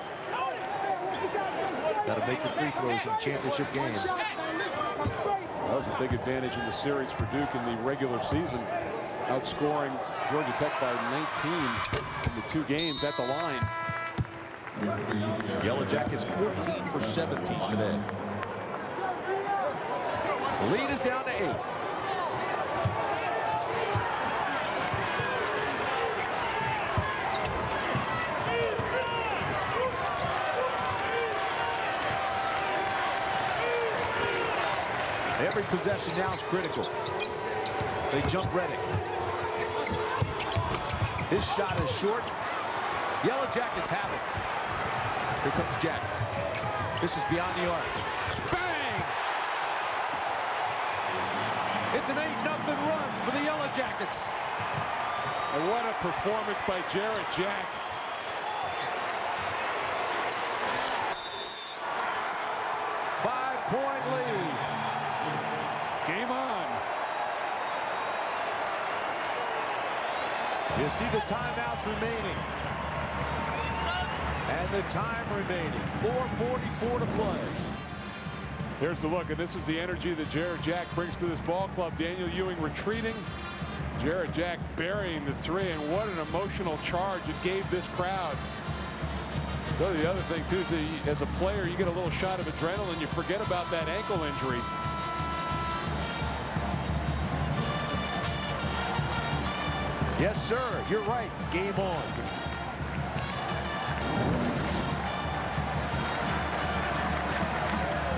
Speaker 3: Got to make your free throws in a championship game.
Speaker 4: That was a big advantage in the series for Duke in the regular season, outscoring Georgia Tech by 19 in the 2 games at the line.
Speaker 3: Yellow Jackets 14 for 17 today. The lead is down to 8. Every possession now is critical. They jump Redick. His shot is short. Yellow Jackets have it. Here comes Jack. This is beyond the arc. Bang! It's an 8-0 run for the Yellow Jackets.
Speaker 4: And what a performance by Jarrett Jack.
Speaker 3: Five-point lead.
Speaker 4: Game on.
Speaker 3: You see the timeouts remaining. And the time remaining. 4:44 to play.
Speaker 4: Here's the look, and this is the energy that Jarrett Jack brings to this ball club. Daniel Ewing retreating. Jarrett Jack burying the 3, and what an emotional charge it gave this crowd. Well, the other thing, too, is that as a player, you get a little shot of adrenaline. You forget about that ankle injury.
Speaker 3: Yes, sir. You're right. Game on.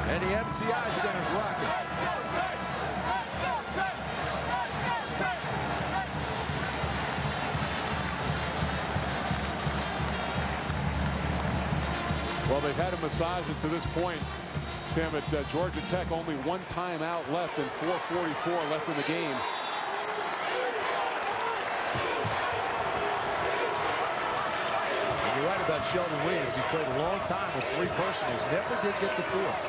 Speaker 3: And the MCI Center's rocking.
Speaker 4: Well, they've had to massage it to this point, Tim, at Georgia Tech. Only one timeout left and 4:44 left in the game.
Speaker 3: And you're right about Shelden Williams. He's played a long time with 3 personals. Never did get the 4th.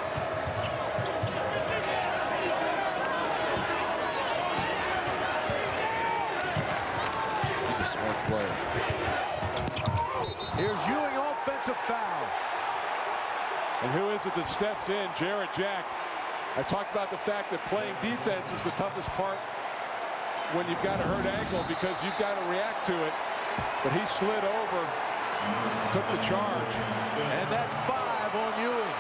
Speaker 3: He's a smart player. Here's Ewing, offensive foul.
Speaker 4: And who is it that steps in? Jarrett Jack. I talked about the fact that playing defense is the toughest part when you've got a hurt ankle because you've got to react to it. But he slid over, took the charge.
Speaker 3: And that's 5 on Ewing.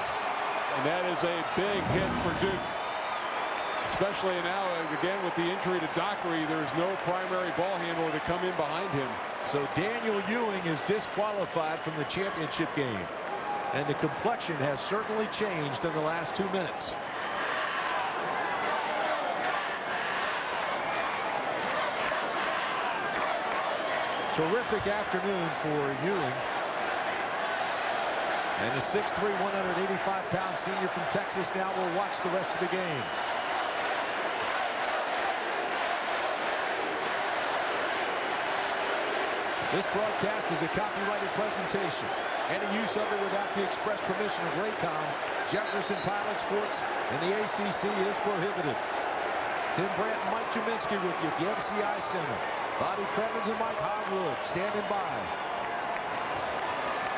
Speaker 4: And that is a big hit for Duke. Especially now, again, with the injury to Dockery, there's no primary ball handler to come in behind him.
Speaker 3: So Daniel Ewing is disqualified from the championship game. And the complexion has certainly changed in the last 2 minutes. Terrific afternoon for Ewing. And the 6'3", 185-pound senior from Texas now will watch the rest of the game. This broadcast is a copyrighted presentation. Any use of it without the express permission of Raycom, Jefferson Pilot Sports, and the ACC is prohibited. Tim Brandt and Mike Juminski with you at the MCI Center. Bobby Cremins and Mike Hogwood standing by.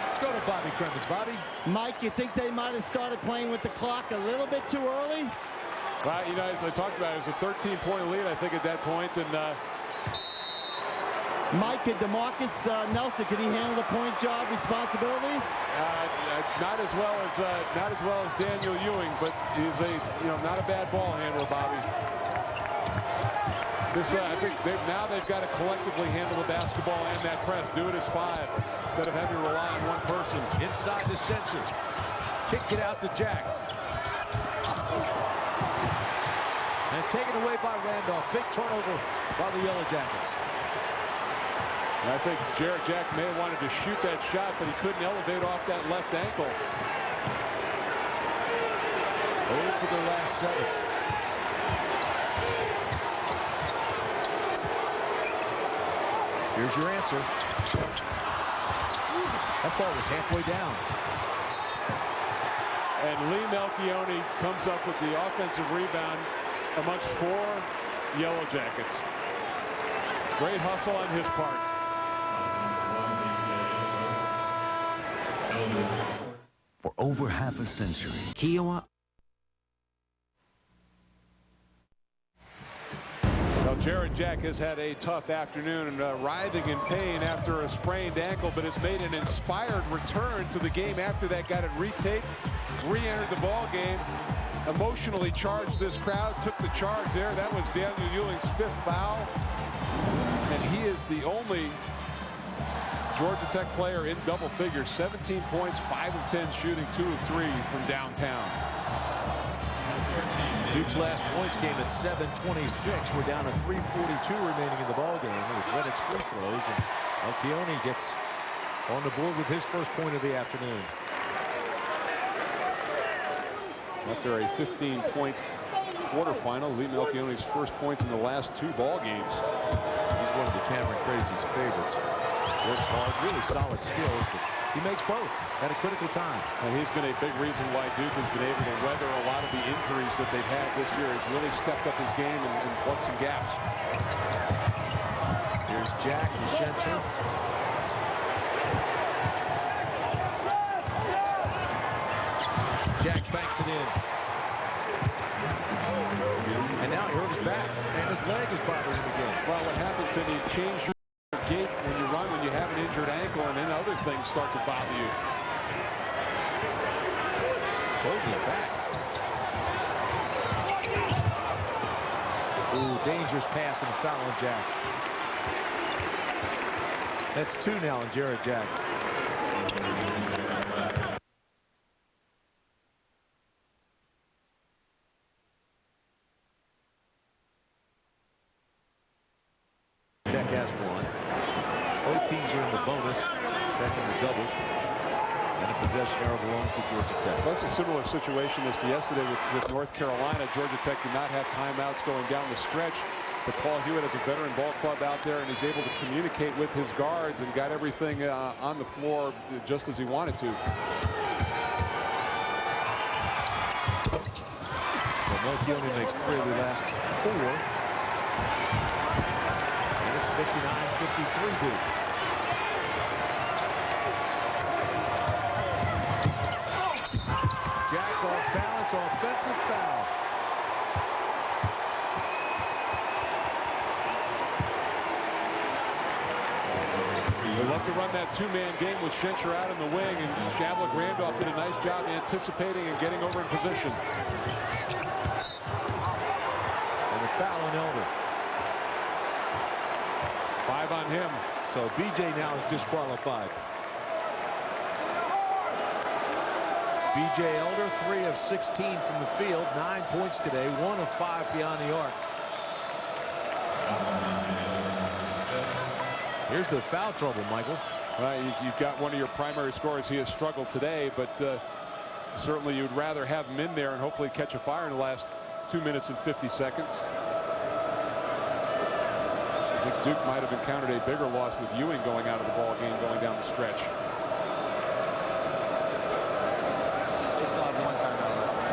Speaker 3: Let's go to Bobby Cremins. Bobby?
Speaker 6: Mike, you think they might have started playing with the clock a little bit too early?
Speaker 4: Well, you know, as I talked about, it was a 13-point lead, I think, at that point, and
Speaker 6: Mike, could DeMarcus Nelson, could he handle the point job responsibilities?
Speaker 4: not as well as Daniel Ewing, but he's not a bad ball handler, Bobby. I think they've got to collectively handle the basketball and that press. Do it as 5 instead of having to rely on one person.
Speaker 3: Inside to Schenscher. Kick it out to Jack. And taken away by Randolph. Big turnover by the Yellow Jackets.
Speaker 4: And I think Jarrett Jack may have wanted to shoot that shot, but he couldn't elevate off that left ankle.
Speaker 3: 0 for their last 7. Here's your answer. That ball was halfway down.
Speaker 4: And Lee Melchione comes up with the offensive rebound amongst 4 Yellow Jackets. Great hustle on his part.
Speaker 15: For over half a century, Kiowa.
Speaker 4: Well, Jarrett Jack has had a tough afternoon, writhing in pain after a sprained ankle, but has made an inspired return to the game after that. Got it retaped, re-entered the ball game, emotionally charged this crowd, took the charge there. That was Daniel Ewing's 5th foul, and he is the only Georgia Tech player in double figures. 17 points, 5 of 10 shooting, 2 of 3 from downtown.
Speaker 3: Duke's last points came at 7:26. We're down to 3:42 remaining in the ball game. It was Reddick's free throws, and Melchione gets on the board with his first point of the afternoon.
Speaker 4: After a 15-point quarterfinal, Lee Melchione's first points in the last 2 ball games.
Speaker 3: He's one of the Cameron Crazy's favorites. Works hard, really solid skills, but he makes both at a critical time.
Speaker 4: And he's been a big reason why Duke has been able to weather a lot of the injuries that they've had this year. He's really stepped up his game and plugged some gaps.
Speaker 3: Here's Jack to Schenscher. Jack banks it in. And now he hurt his back, and his leg is bothering him again.
Speaker 4: Well, what happens when you change your gait when you run, when you have an injured ankle, and then other things start to bother you.
Speaker 3: holding his back. Ooh, dangerous pass and a foul on Jack. That's 2 now on Jarrett Jack. Tech has 1. Both teams are in the bonus. Tech in the double. And a possession arrow belongs to Georgia Tech.
Speaker 4: That's a similar situation as to yesterday with North Carolina. Georgia Tech did not have timeouts going down the stretch. But Paul Hewitt has a veteran ball club out there, and he's able to communicate with his guards and got everything on the floor just as he wanted to.
Speaker 3: So Melchione makes 3 of the last 4. And it's 59-53 Duke. Jack off balance, offensive foul.
Speaker 4: They love to run that 2-man game with Schenscher out in the wing, and Shavlik Randolph did a nice job anticipating and getting over in position.
Speaker 3: And a foul on Elder.
Speaker 4: 5 on him.
Speaker 3: So BJ now is disqualified. BJ Elder, 3 of 16 from the field, 9 points today, 1 of 5 beyond the arc. Here's the foul trouble, Michael.
Speaker 4: You've got one of your primary scorers. He has struggled today, but certainly you'd rather have him in there and hopefully catch a fire in the last 2 minutes and 50 seconds. I think Duke might have encountered a bigger loss with Ewing going out of the ball game going down the stretch.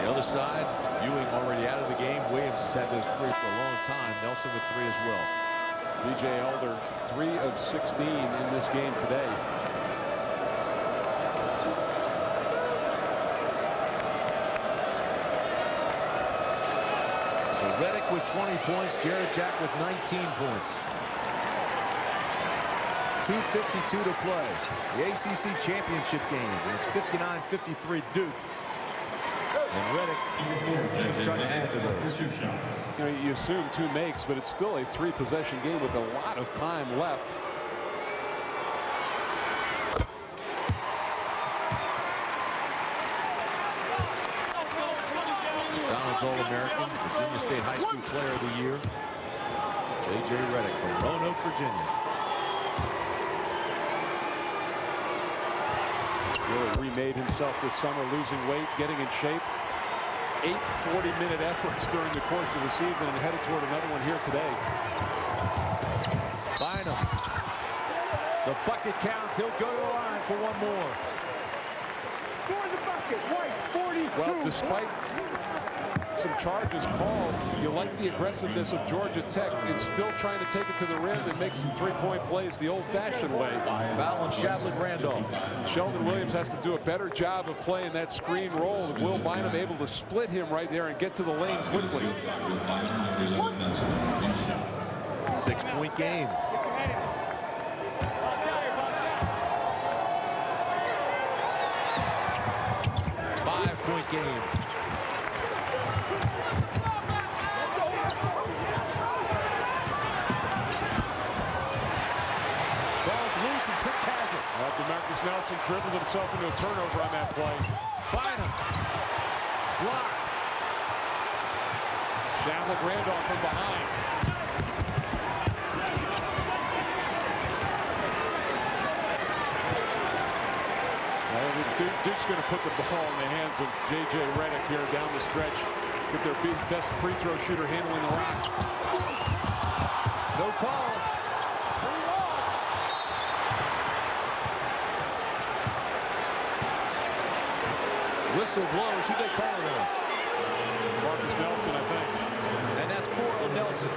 Speaker 3: The other side, Ewing already out of the game. Williams has had those 3 for a long time. Nelson with 3 as well.
Speaker 4: B.J. Elder, 3 of 16 in this game today.
Speaker 3: So Redick with 20 points, Jarrett Jack with 19 points. 2:52 to play. The ACC championship game. And it's 59-53 Duke. And Redick trying to add to those.
Speaker 4: You know, you assume 2 makes, but it's still a 3-possession game with a lot of time left.
Speaker 3: Donald's All-American, Virginia State High School Player of the Year. J.J. Redick from Roanoke, Virginia.
Speaker 4: Really remade himself this summer, losing weight, getting in shape. 8 40-minute efforts during the course of the season and headed toward another one here today.
Speaker 3: Bynum. The bucket counts. He'll go to the line for 1 more.
Speaker 7: Score the bucket. White, 42.
Speaker 4: Well, despite some charges called, you like the aggressiveness of Georgia Tech. It's still trying to take it to the rim and make some 3-point plays the old-fashioned way.
Speaker 3: Foul on Shavlik Randolph.
Speaker 4: Sheldon Williams has to do a better job of playing that screen roll. Will Bynum able to split him right there and get to the lane quickly.
Speaker 3: 6-point game. Five-point game. Tech has it.
Speaker 4: DeMarcus Nelson dribbled himself into a turnover on that play.
Speaker 3: Bynum. Blocked.
Speaker 4: Shavlik Randolph from behind. Duke's going to put the ball in the hands of J.J. Redick here down the stretch with their best free throw shooter handling the rock.
Speaker 3: No call. Whistle blows. Who they call it on?
Speaker 4: Marcus Nelson, I think.
Speaker 3: And that's 4 on Nelson.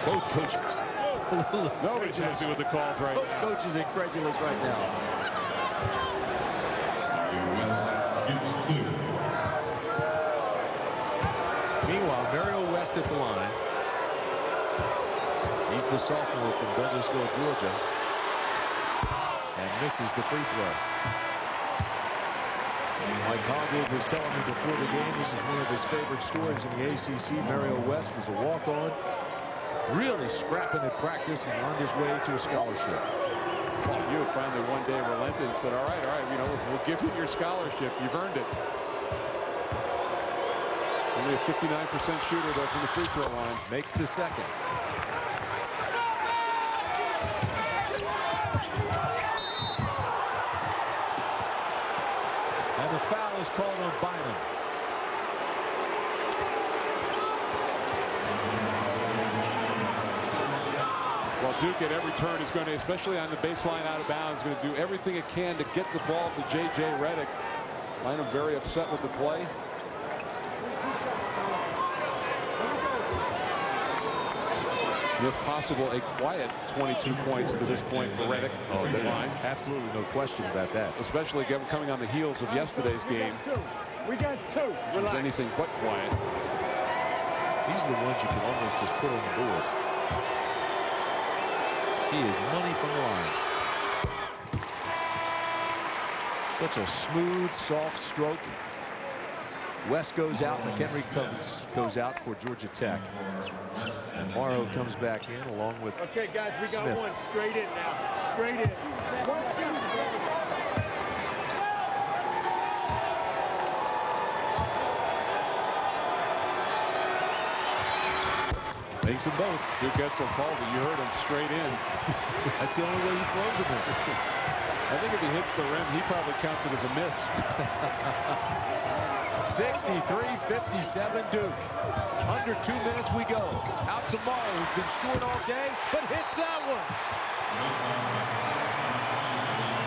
Speaker 3: Both coaches.
Speaker 4: Nobody's happy with the calls right now.
Speaker 3: Both coaches incredulous right now. Meanwhile, Mario West West at the line. He's the sophomore from Douglasville, Georgia. And misses the free throw. Mike Hogwood was telling me before the game this is one of his favorite stories in the ACC. Mario West was a walk-on, really scrapping at practice and earned his way to a scholarship.
Speaker 4: Paul Hewitt finally one day relented and said, all right, you know, we'll give you your scholarship. You've earned it. Only a 59% shooter, though, from the free throw line.
Speaker 3: Makes the second. And the foul is called on Bynum.
Speaker 4: Well, Duke at every turn is going to, especially on the baseline out of bounds, going to do everything it can to get the ball to J.J. Redick. Bynum very upset with the play. If possible, a quiet 22 points to this point for Redick.
Speaker 3: Oh, absolutely no question about that.
Speaker 4: Especially coming on the heels of yesterday's game.
Speaker 7: We got two. Relax.
Speaker 4: Anything but quiet.
Speaker 3: These are the ones you can almost just put on the board. He is money from the line. Such a smooth, soft stroke. West goes out. McHenry goes out for Georgia Tech. And Morrow comes back in along with
Speaker 7: Okay, guys, we got
Speaker 3: Smith.
Speaker 7: one. Straight in now. Straight in.
Speaker 3: Makes them both.
Speaker 4: Duke gets them called, but you heard him straight in.
Speaker 3: That's the only way he throws them in.
Speaker 4: I think if he hits the rim, he probably counts it as a miss.
Speaker 3: 63-57 Duke. Under 2 minutes we go. Out tomorrow, who's been short all day, but hits that one.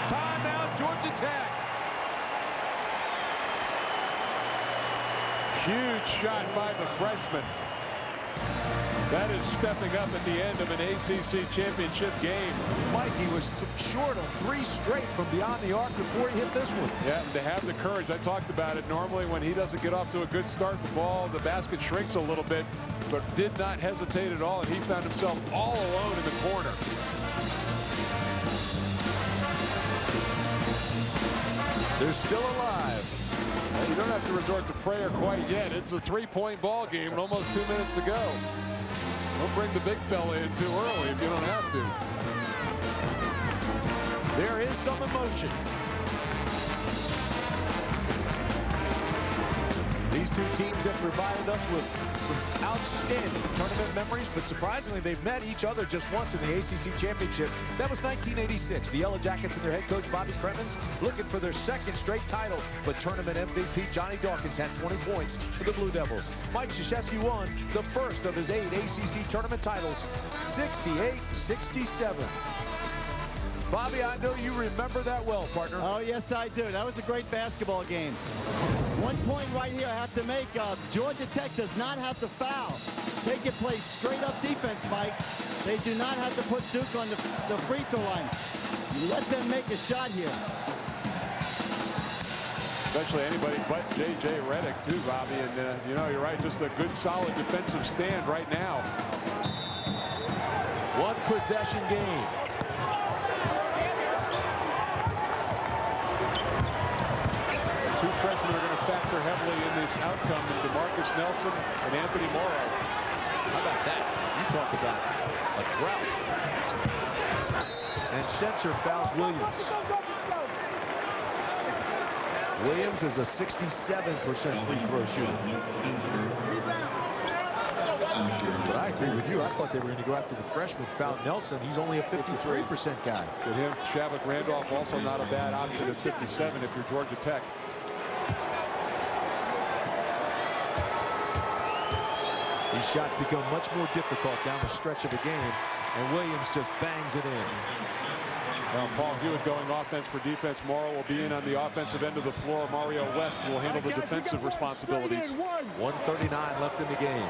Speaker 3: Timeout, Georgia Tech.
Speaker 4: Huge shot by the freshman. That is stepping up at the end of an ACC championship game.
Speaker 3: Mike, he was short on 3 straight from beyond the arc before he hit this one.
Speaker 4: Yeah, and to have the courage, I talked about it. Normally when he doesn't get off to a good start, the basket shrinks a little bit, but did not hesitate at all, and he found himself all alone in the corner.
Speaker 3: They're still alive.
Speaker 4: Well, you don't have to resort to prayer quite yet. It's a 3-point ball game and almost 2 minutes to go. Don't bring the big fella in too early if you don't have to.
Speaker 3: There is some emotion. These two teams have provided us with some outstanding tournament memories, but surprisingly, they've met each other just once in the ACC Championship. That was 1986. The Yellow Jackets and their head coach, Bobby Cremens, looking for their 2nd straight title, but tournament MVP Johnny Dawkins had 20 points for the Blue Devils. Mike Krzyzewski won the first of his 8 ACC tournament titles, 68-67. Bobby, I know you remember that well, partner.
Speaker 6: Oh, yes, I do. That was a great basketball game. One point right here I have to make. Georgia Tech does not have to foul. They can play straight up defense, Mike. They do not have to put Duke on the free throw line. Let them make a shot here.
Speaker 4: Especially anybody but J.J. Redick, too, Bobby. And, you know, you're right, just a good, solid defensive stand right now.
Speaker 3: One possession game.
Speaker 4: Two freshmen are going to factor heavily in this outcome, and DeMarcus Nelson and Anthony Morrow.
Speaker 3: How about that? You talk about a drought. And Schenscher fouls Williams. Williams is a 67% free throw shooter. But I agree with you. I thought they were going to go after the freshman, foul Nelson. He's only a 53% guy.
Speaker 4: With him, Shavik Randolph also not a bad option at 57 if you're Georgia Tech.
Speaker 3: These shots become much more difficult down the stretch of the game, and Williams just bangs it in.
Speaker 4: Now, Paul Hewitt going offense for defense. Morrow will be in on the offensive end of the floor. Mario West will handle the defensive responsibilities.
Speaker 3: 1:39 left in the game.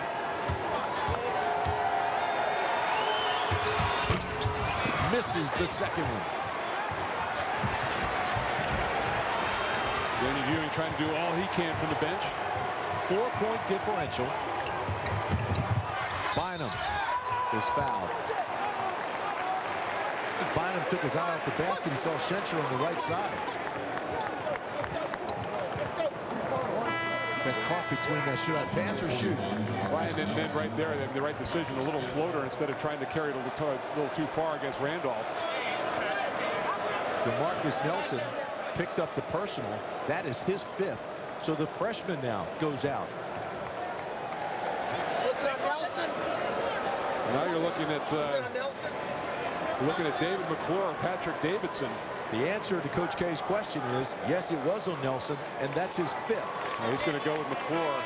Speaker 3: Misses the second one.
Speaker 4: Danny Ewing trying to do all he can from the bench.
Speaker 3: 4-point differential. is fouled. Bynum took his eye off the basket. He saw Schenscher on the right side. Got caught between that should I pass or shoot.
Speaker 4: Ryan and then right there, the right decision, a little floater instead of trying to carry it a little too far against Randolph.
Speaker 3: DeMarcus Nelson picked up the personal. That is his 5th. So the freshman now goes out.
Speaker 4: Now you're looking at David McClure and Patrick Davidson.
Speaker 3: The answer to Coach K's question is yes, it was on Nelson, and that's his 5th.
Speaker 4: Well, he's going to go with McClure.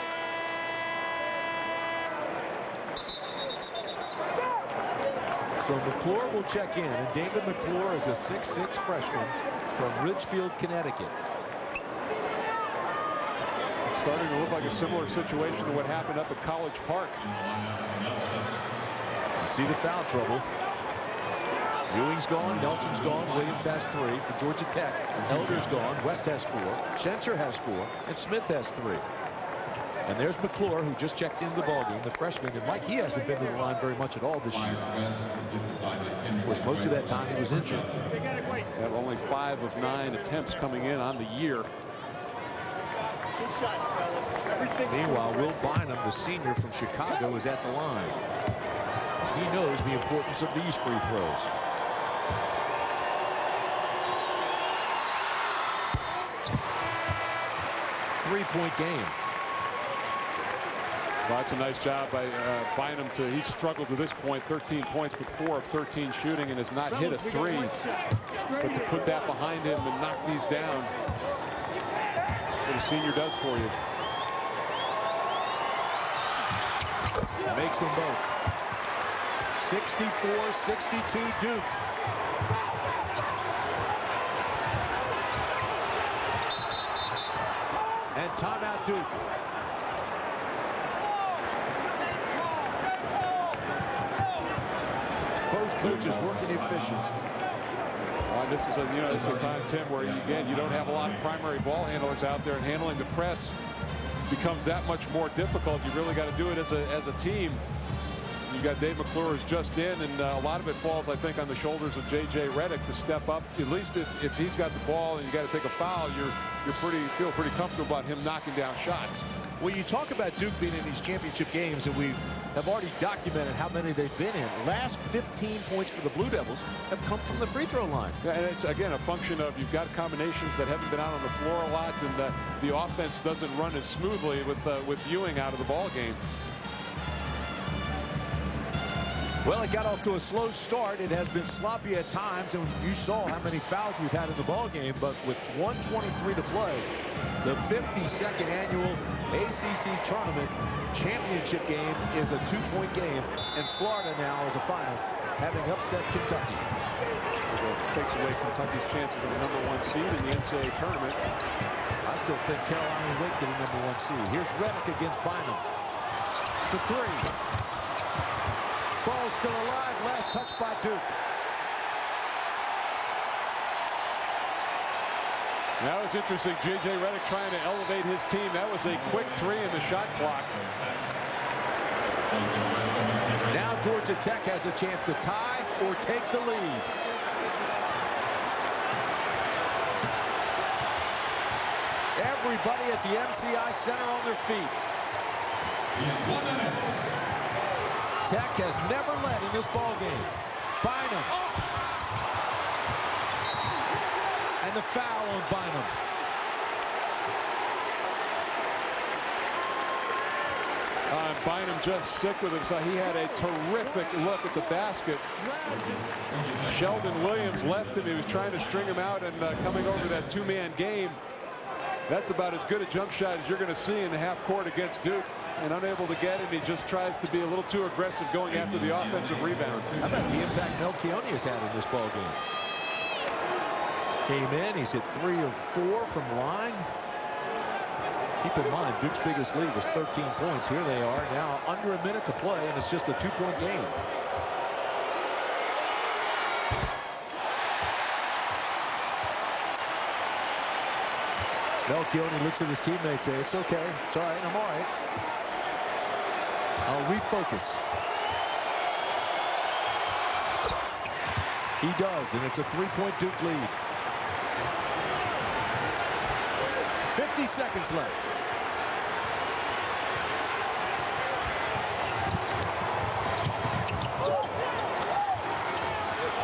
Speaker 3: So McClure will check in, and David McClure is a 6'6" freshman from Ridgefield, Connecticut.
Speaker 4: It's starting to look like a similar situation to what happened up at College Park.
Speaker 3: You see the foul trouble. Ewing's gone, Nelson's gone, Williams has 3 for Georgia Tech. Elder's gone, West has 4, Schenscher has 4, and Smith has 3. And there's McClure, who just checked into the ballgame, the freshman. And Mike, he hasn't been to the line very much at all this year. Of course, most of that time he was injured.
Speaker 4: Have only 5 of 9 attempts coming in on the year.
Speaker 3: Meanwhile, Will Bynum, the senior from Chicago, is at the line. He knows the importance of these free throws. Three-point game.
Speaker 4: Well, that's a nice job by Bynum. He's struggled to this point, 13 points with 4 of 13 shooting, and has not hit a 3. But to put that behind him and knock these down, what a senior does for you.
Speaker 3: Makes them both. 64-62 Duke. And timeout Duke. Both coaches working efficiency.
Speaker 4: This is a time, Tim, where you don't have a lot of primary ball handlers out there, and handling the press becomes that much more difficult. You really got to do it as a team. You've got Dave McClure who's just in, and a lot of it falls, I think, on the shoulders of J.J. Redick to step up. At least if he's got the ball and you got to take a foul, you feel pretty comfortable about him knocking down shots.
Speaker 3: Well, you talk about Duke being in these championship games, and we have already documented how many they've been in. Last 15 points for the Blue Devils have come from the free throw line.
Speaker 4: Yeah, and it's, again, a function of you've got combinations that haven't been out on the floor a lot, and the offense doesn't run as smoothly with Ewing out of the ball game.
Speaker 3: Well, it got off to a slow start. It has been sloppy at times, and you saw how many fouls we've had in the ball game. But with 1:23 to play, the 52nd annual ACC tournament championship game is a 2-point game, and Florida now is a final, having upset Kentucky.
Speaker 4: It takes away Kentucky's chances of the #1 seed in the NCAA tournament.
Speaker 3: I still think Carolina will wait to the #1 seed. Here's Redick against Bynum for 3. Ball still alive. Last touch by Duke.
Speaker 4: That was interesting. J.J. Redick trying to elevate his team. That was a quick 3 in the shot clock.
Speaker 3: Now Georgia Tech has a chance to tie or take the lead. Everybody at the MCI Center on their feet. Tech has never led in this ball game. Bynum. And the foul on Bynum.
Speaker 4: Bynum just sick with him, so he had a terrific look at the basket. Shelden Williams left him. He was trying to string him out and coming over that 2-man game. That's about as good a jump shot as you're going to see in the half court against Duke. And unable to get it, he just tries to be a little too aggressive going after the offensive rebound.
Speaker 3: How about the impact Melchioni has had in this ball game? Came in, he's hit 3 of 4 from line. Keep in mind, Duke's biggest lead was 13 points. Here they are now under a minute to play, and it's just a 2-point game. Melchioni looks at his teammates, say, it's okay, it's all right, I'm all right. I'll refocus. He does, and it's a 3-point Duke lead. 50 seconds left.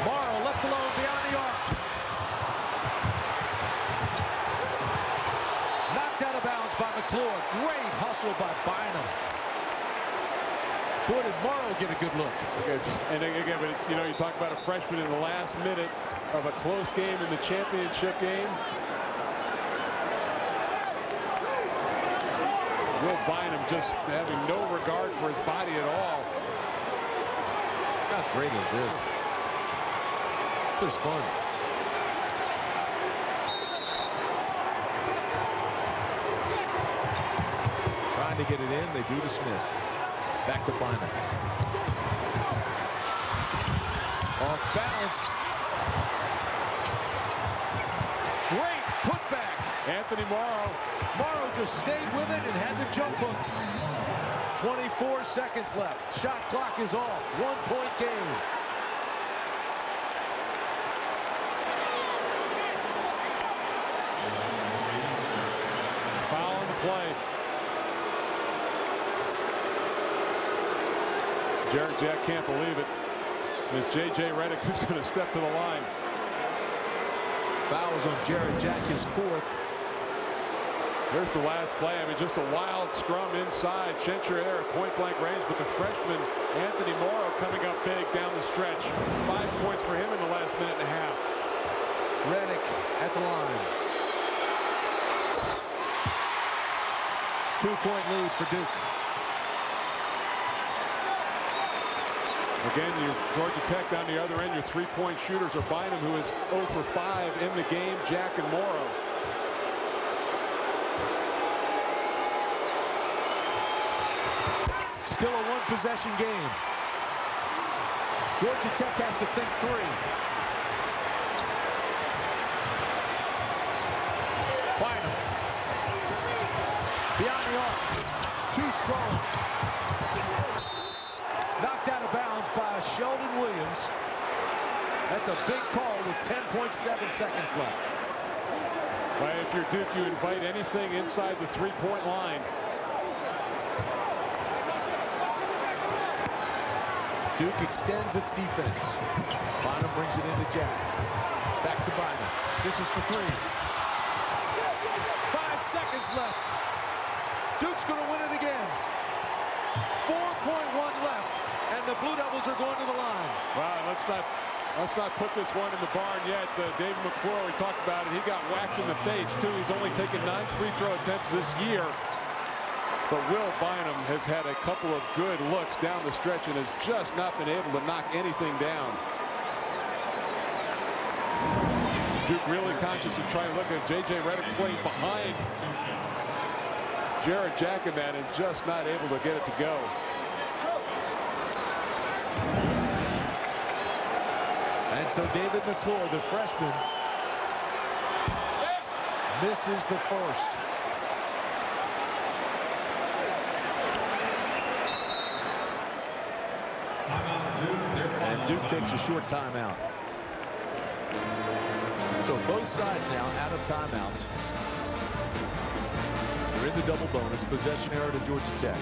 Speaker 3: Morrow left alone beyond the arc. Knocked out of bounds by McClure. Great hustle by Bynum. Boy, did Morrow get a good look.
Speaker 4: And again, but it's, you know, you talk about a freshman in the last minute of a close game in the championship game. Will Bynum just having no regard for his body at all.
Speaker 3: How great is this? This is fun. Trying to get it in, they do to Smith. Back to Bynum. Off balance. Great putback.
Speaker 4: Anthony Morrow.
Speaker 3: Morrow just stayed with it and had the jump hook. 24 seconds left. Shot clock is off. 1-point game.
Speaker 4: Foul on the play. Jarrett Jack can't believe it. It's J.J. Redick who's going to step to the line.
Speaker 3: Fouls on Jarrett Jack, his fourth.
Speaker 4: There's the last play. I mean, just a wild scrum inside. Schenscher there at point-blank range, but the freshman Anthony Morrow coming up big down the stretch. 5 points for him in the last minute and a half.
Speaker 3: Redick at the line. 2-point lead for Duke.
Speaker 4: Again, your Georgia Tech down the other end. Your 3-point shooters are Bynum, who is 0 for 5 in the game. Jack and Morrow.
Speaker 3: Still a one-possession game. Georgia Tech has to think 3. Bynum. Beyond the arc. Too strong. Knocked out of bounds by Shelden Williams. That's a big call with 10.7 seconds left.
Speaker 4: Well, if you're Duke, you invite anything inside the 3-point line.
Speaker 3: Duke extends its defense. Bynum brings it into Jack. Back to Bynum. This is for 3. 5 seconds left. Duke's going to win it again. 4.1 left, and the Blue Devils are going to the line.
Speaker 4: Wow, let's not put this one in the barn yet. David McClure, we talked about it. He got whacked in the face too. He's only taken 9 free throw attempts this year. But Will Bynum has had a couple of good looks down the stretch and has just not been able to knock anything down. Duke really conscious of trying to look at J.J. Redick playing behind Jarrett Jack in that and just not able to get it to go.
Speaker 3: And so David McClure, the freshman, misses the first. And Duke takes a short timeout. So both sides now out of timeouts. They're in the double bonus. Possession error to Georgia Tech.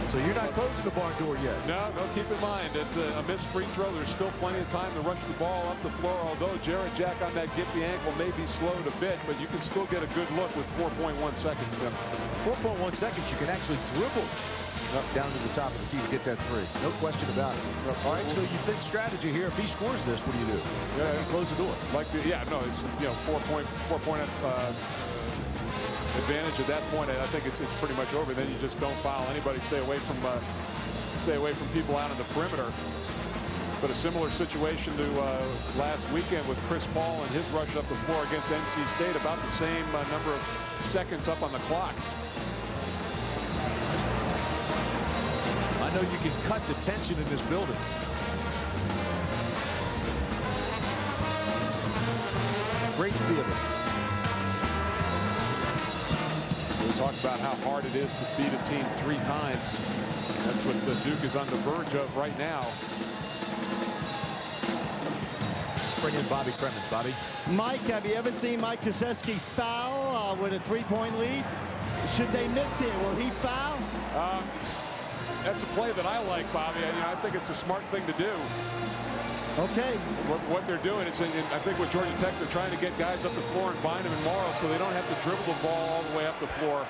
Speaker 3: So you're not closing the barn door yet.
Speaker 4: No, keep in mind that a missed free throw, there's still plenty of time to rush the ball up the floor, although Jarrett Jack on that gimpy ankle may be slowed a bit, but you can still get a good look with 4.1 seconds.
Speaker 3: 4.1 seconds, you can actually dribble up down to the top of the key to get that 3. No question about it. All right, so you think strategy here. If he scores this, what do you do? Yeah, you close the door.
Speaker 4: It's 4-point advantage at that point. I think it's pretty much over. Then you just don't foul anybody. Stay away from people out on the perimeter. But a similar situation to last weekend with Chris Paul and his rush up the floor against NC State. About the same number of seconds up on the clock.
Speaker 3: I know you can cut the tension in this building. Great theater.
Speaker 4: Talk about how hard it is to beat a team 3 times. That's what Duke is on the verge of right now.
Speaker 3: Let's bring in Bobby Cremins. Bobby.
Speaker 6: Mike, have you ever seen Mike Krzyzewski foul with a 3-point lead? Should they miss here? Will he foul?
Speaker 4: That's a play that I like, Bobby. I think it's a smart thing to do.
Speaker 6: Okay.
Speaker 4: What they're doing is, I think with Georgia Tech, they're trying to get guys up the floor and bind them in Morrow so they don't have to dribble the ball all the way up the floor.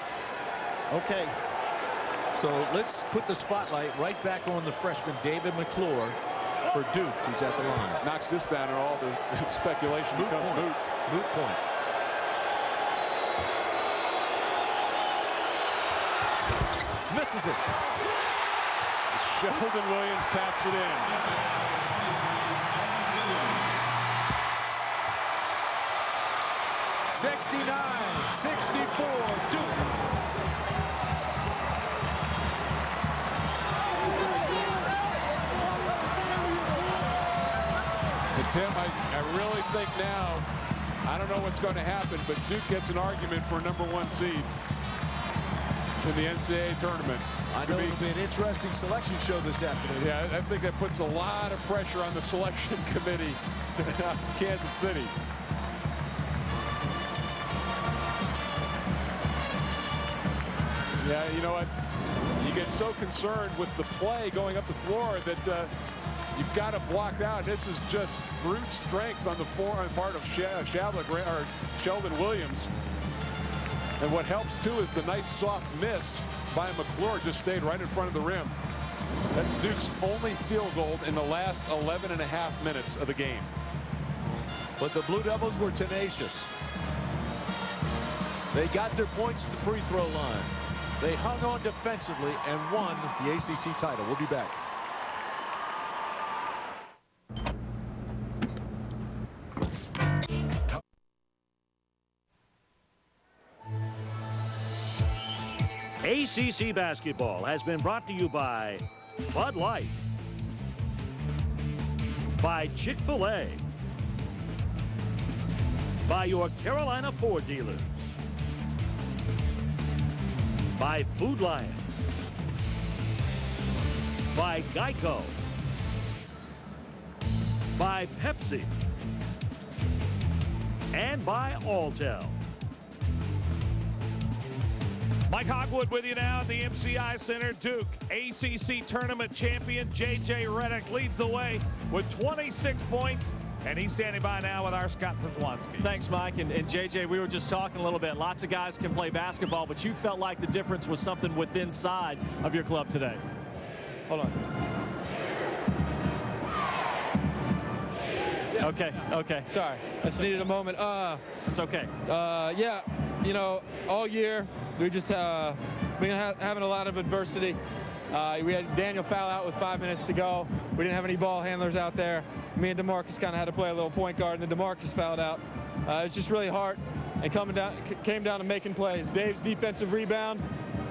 Speaker 6: Okay.
Speaker 3: So let's put the spotlight right back on the freshman David McClure for Duke, who's at the line.
Speaker 4: Knocks this down, and all the speculation becomes moot.
Speaker 3: Moot point. Misses it.
Speaker 4: Shelden Williams taps it in.
Speaker 3: (69-64) Duke.
Speaker 4: Tim, I really think now, I don't know what's going to happen, but Duke gets an argument for #1 seed in the NCAA tournament.
Speaker 3: I know it'll be an interesting selection show this afternoon.
Speaker 4: Yeah, I think that puts a lot of pressure on the selection committee out in Kansas City. Yeah, you know what? You get so concerned with the play going up the floor that you've got to block out. This is just brute strength on the part of Shelden Williams. And what helps, too, is the nice soft miss by McClure just stayed right in front of the rim. That's Duke's only field goal in the last 11.5 minutes of the game.
Speaker 3: But the Blue Devils were tenacious. They got their points at the free throw line. They hung on defensively and won the ACC title. We'll be back.
Speaker 10: ACC basketball has been brought to you by Bud Light, by Chick-fil-A, by your Carolina Ford dealers, by Food Lion, by Geico, by Pepsi, and by Alltel. Mike Hogwood with you now at the MCI Center. Duke, ACC tournament champion J.J. Redick leads the way with 26 points, and he's standing by now with our Scott Przlonski.
Speaker 5: Thanks, Mike. And J.J., we were just talking a little bit. Lots of guys can play basketball, but you felt like the difference was something within inside of your club today.
Speaker 16: Hold on.
Speaker 5: Okay.
Speaker 16: Sorry, I just needed a moment.
Speaker 5: It's okay.
Speaker 16: Yeah, you know, all year we just been having a lot of adversity. We had Daniel foul out with 5 minutes to go. We didn't have any ball handlers out there. Me and DeMarcus kind of had to play a little point guard, and then DeMarcus fouled out. It's just really hard, and came down to making plays. Dave's defensive rebound,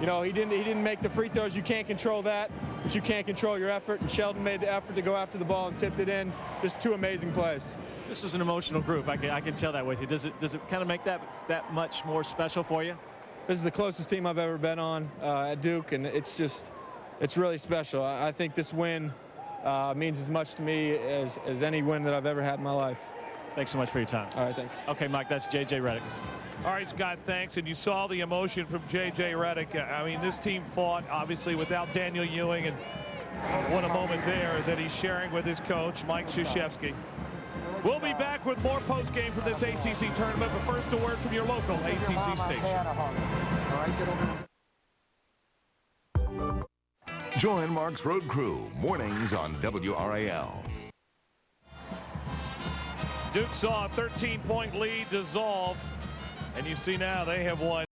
Speaker 16: you know, he didn't make the free throws. You can't control that, but you can't control your effort. And Shelden made the effort to go after the ball and tipped it in. Just 2 amazing plays.
Speaker 5: This is an emotional group. I can tell that with you. Does it kind of make that much more special for you?
Speaker 16: This is the closest team I've ever been on at Duke, and it's really special. I think this win means as much to me as any win that I've ever had in my life.
Speaker 5: Thanks so much for your time.
Speaker 16: All right, thanks.
Speaker 5: Okay, Mike, that's J.J. Redick.
Speaker 9: All right, Scott, thanks. And you saw the emotion from J.J. Redick. I mean, this team fought, obviously, without Daniel Ewing, and what a moment there that he's sharing with his coach, Mike Krzyzewski. We'll be back with more postgame from this ACC tournament, but first a word from your local ACC station.
Speaker 17: Join Mark's Road Crew, mornings on WRAL.
Speaker 9: Duke saw a 13-point lead dissolve, and you see now they have won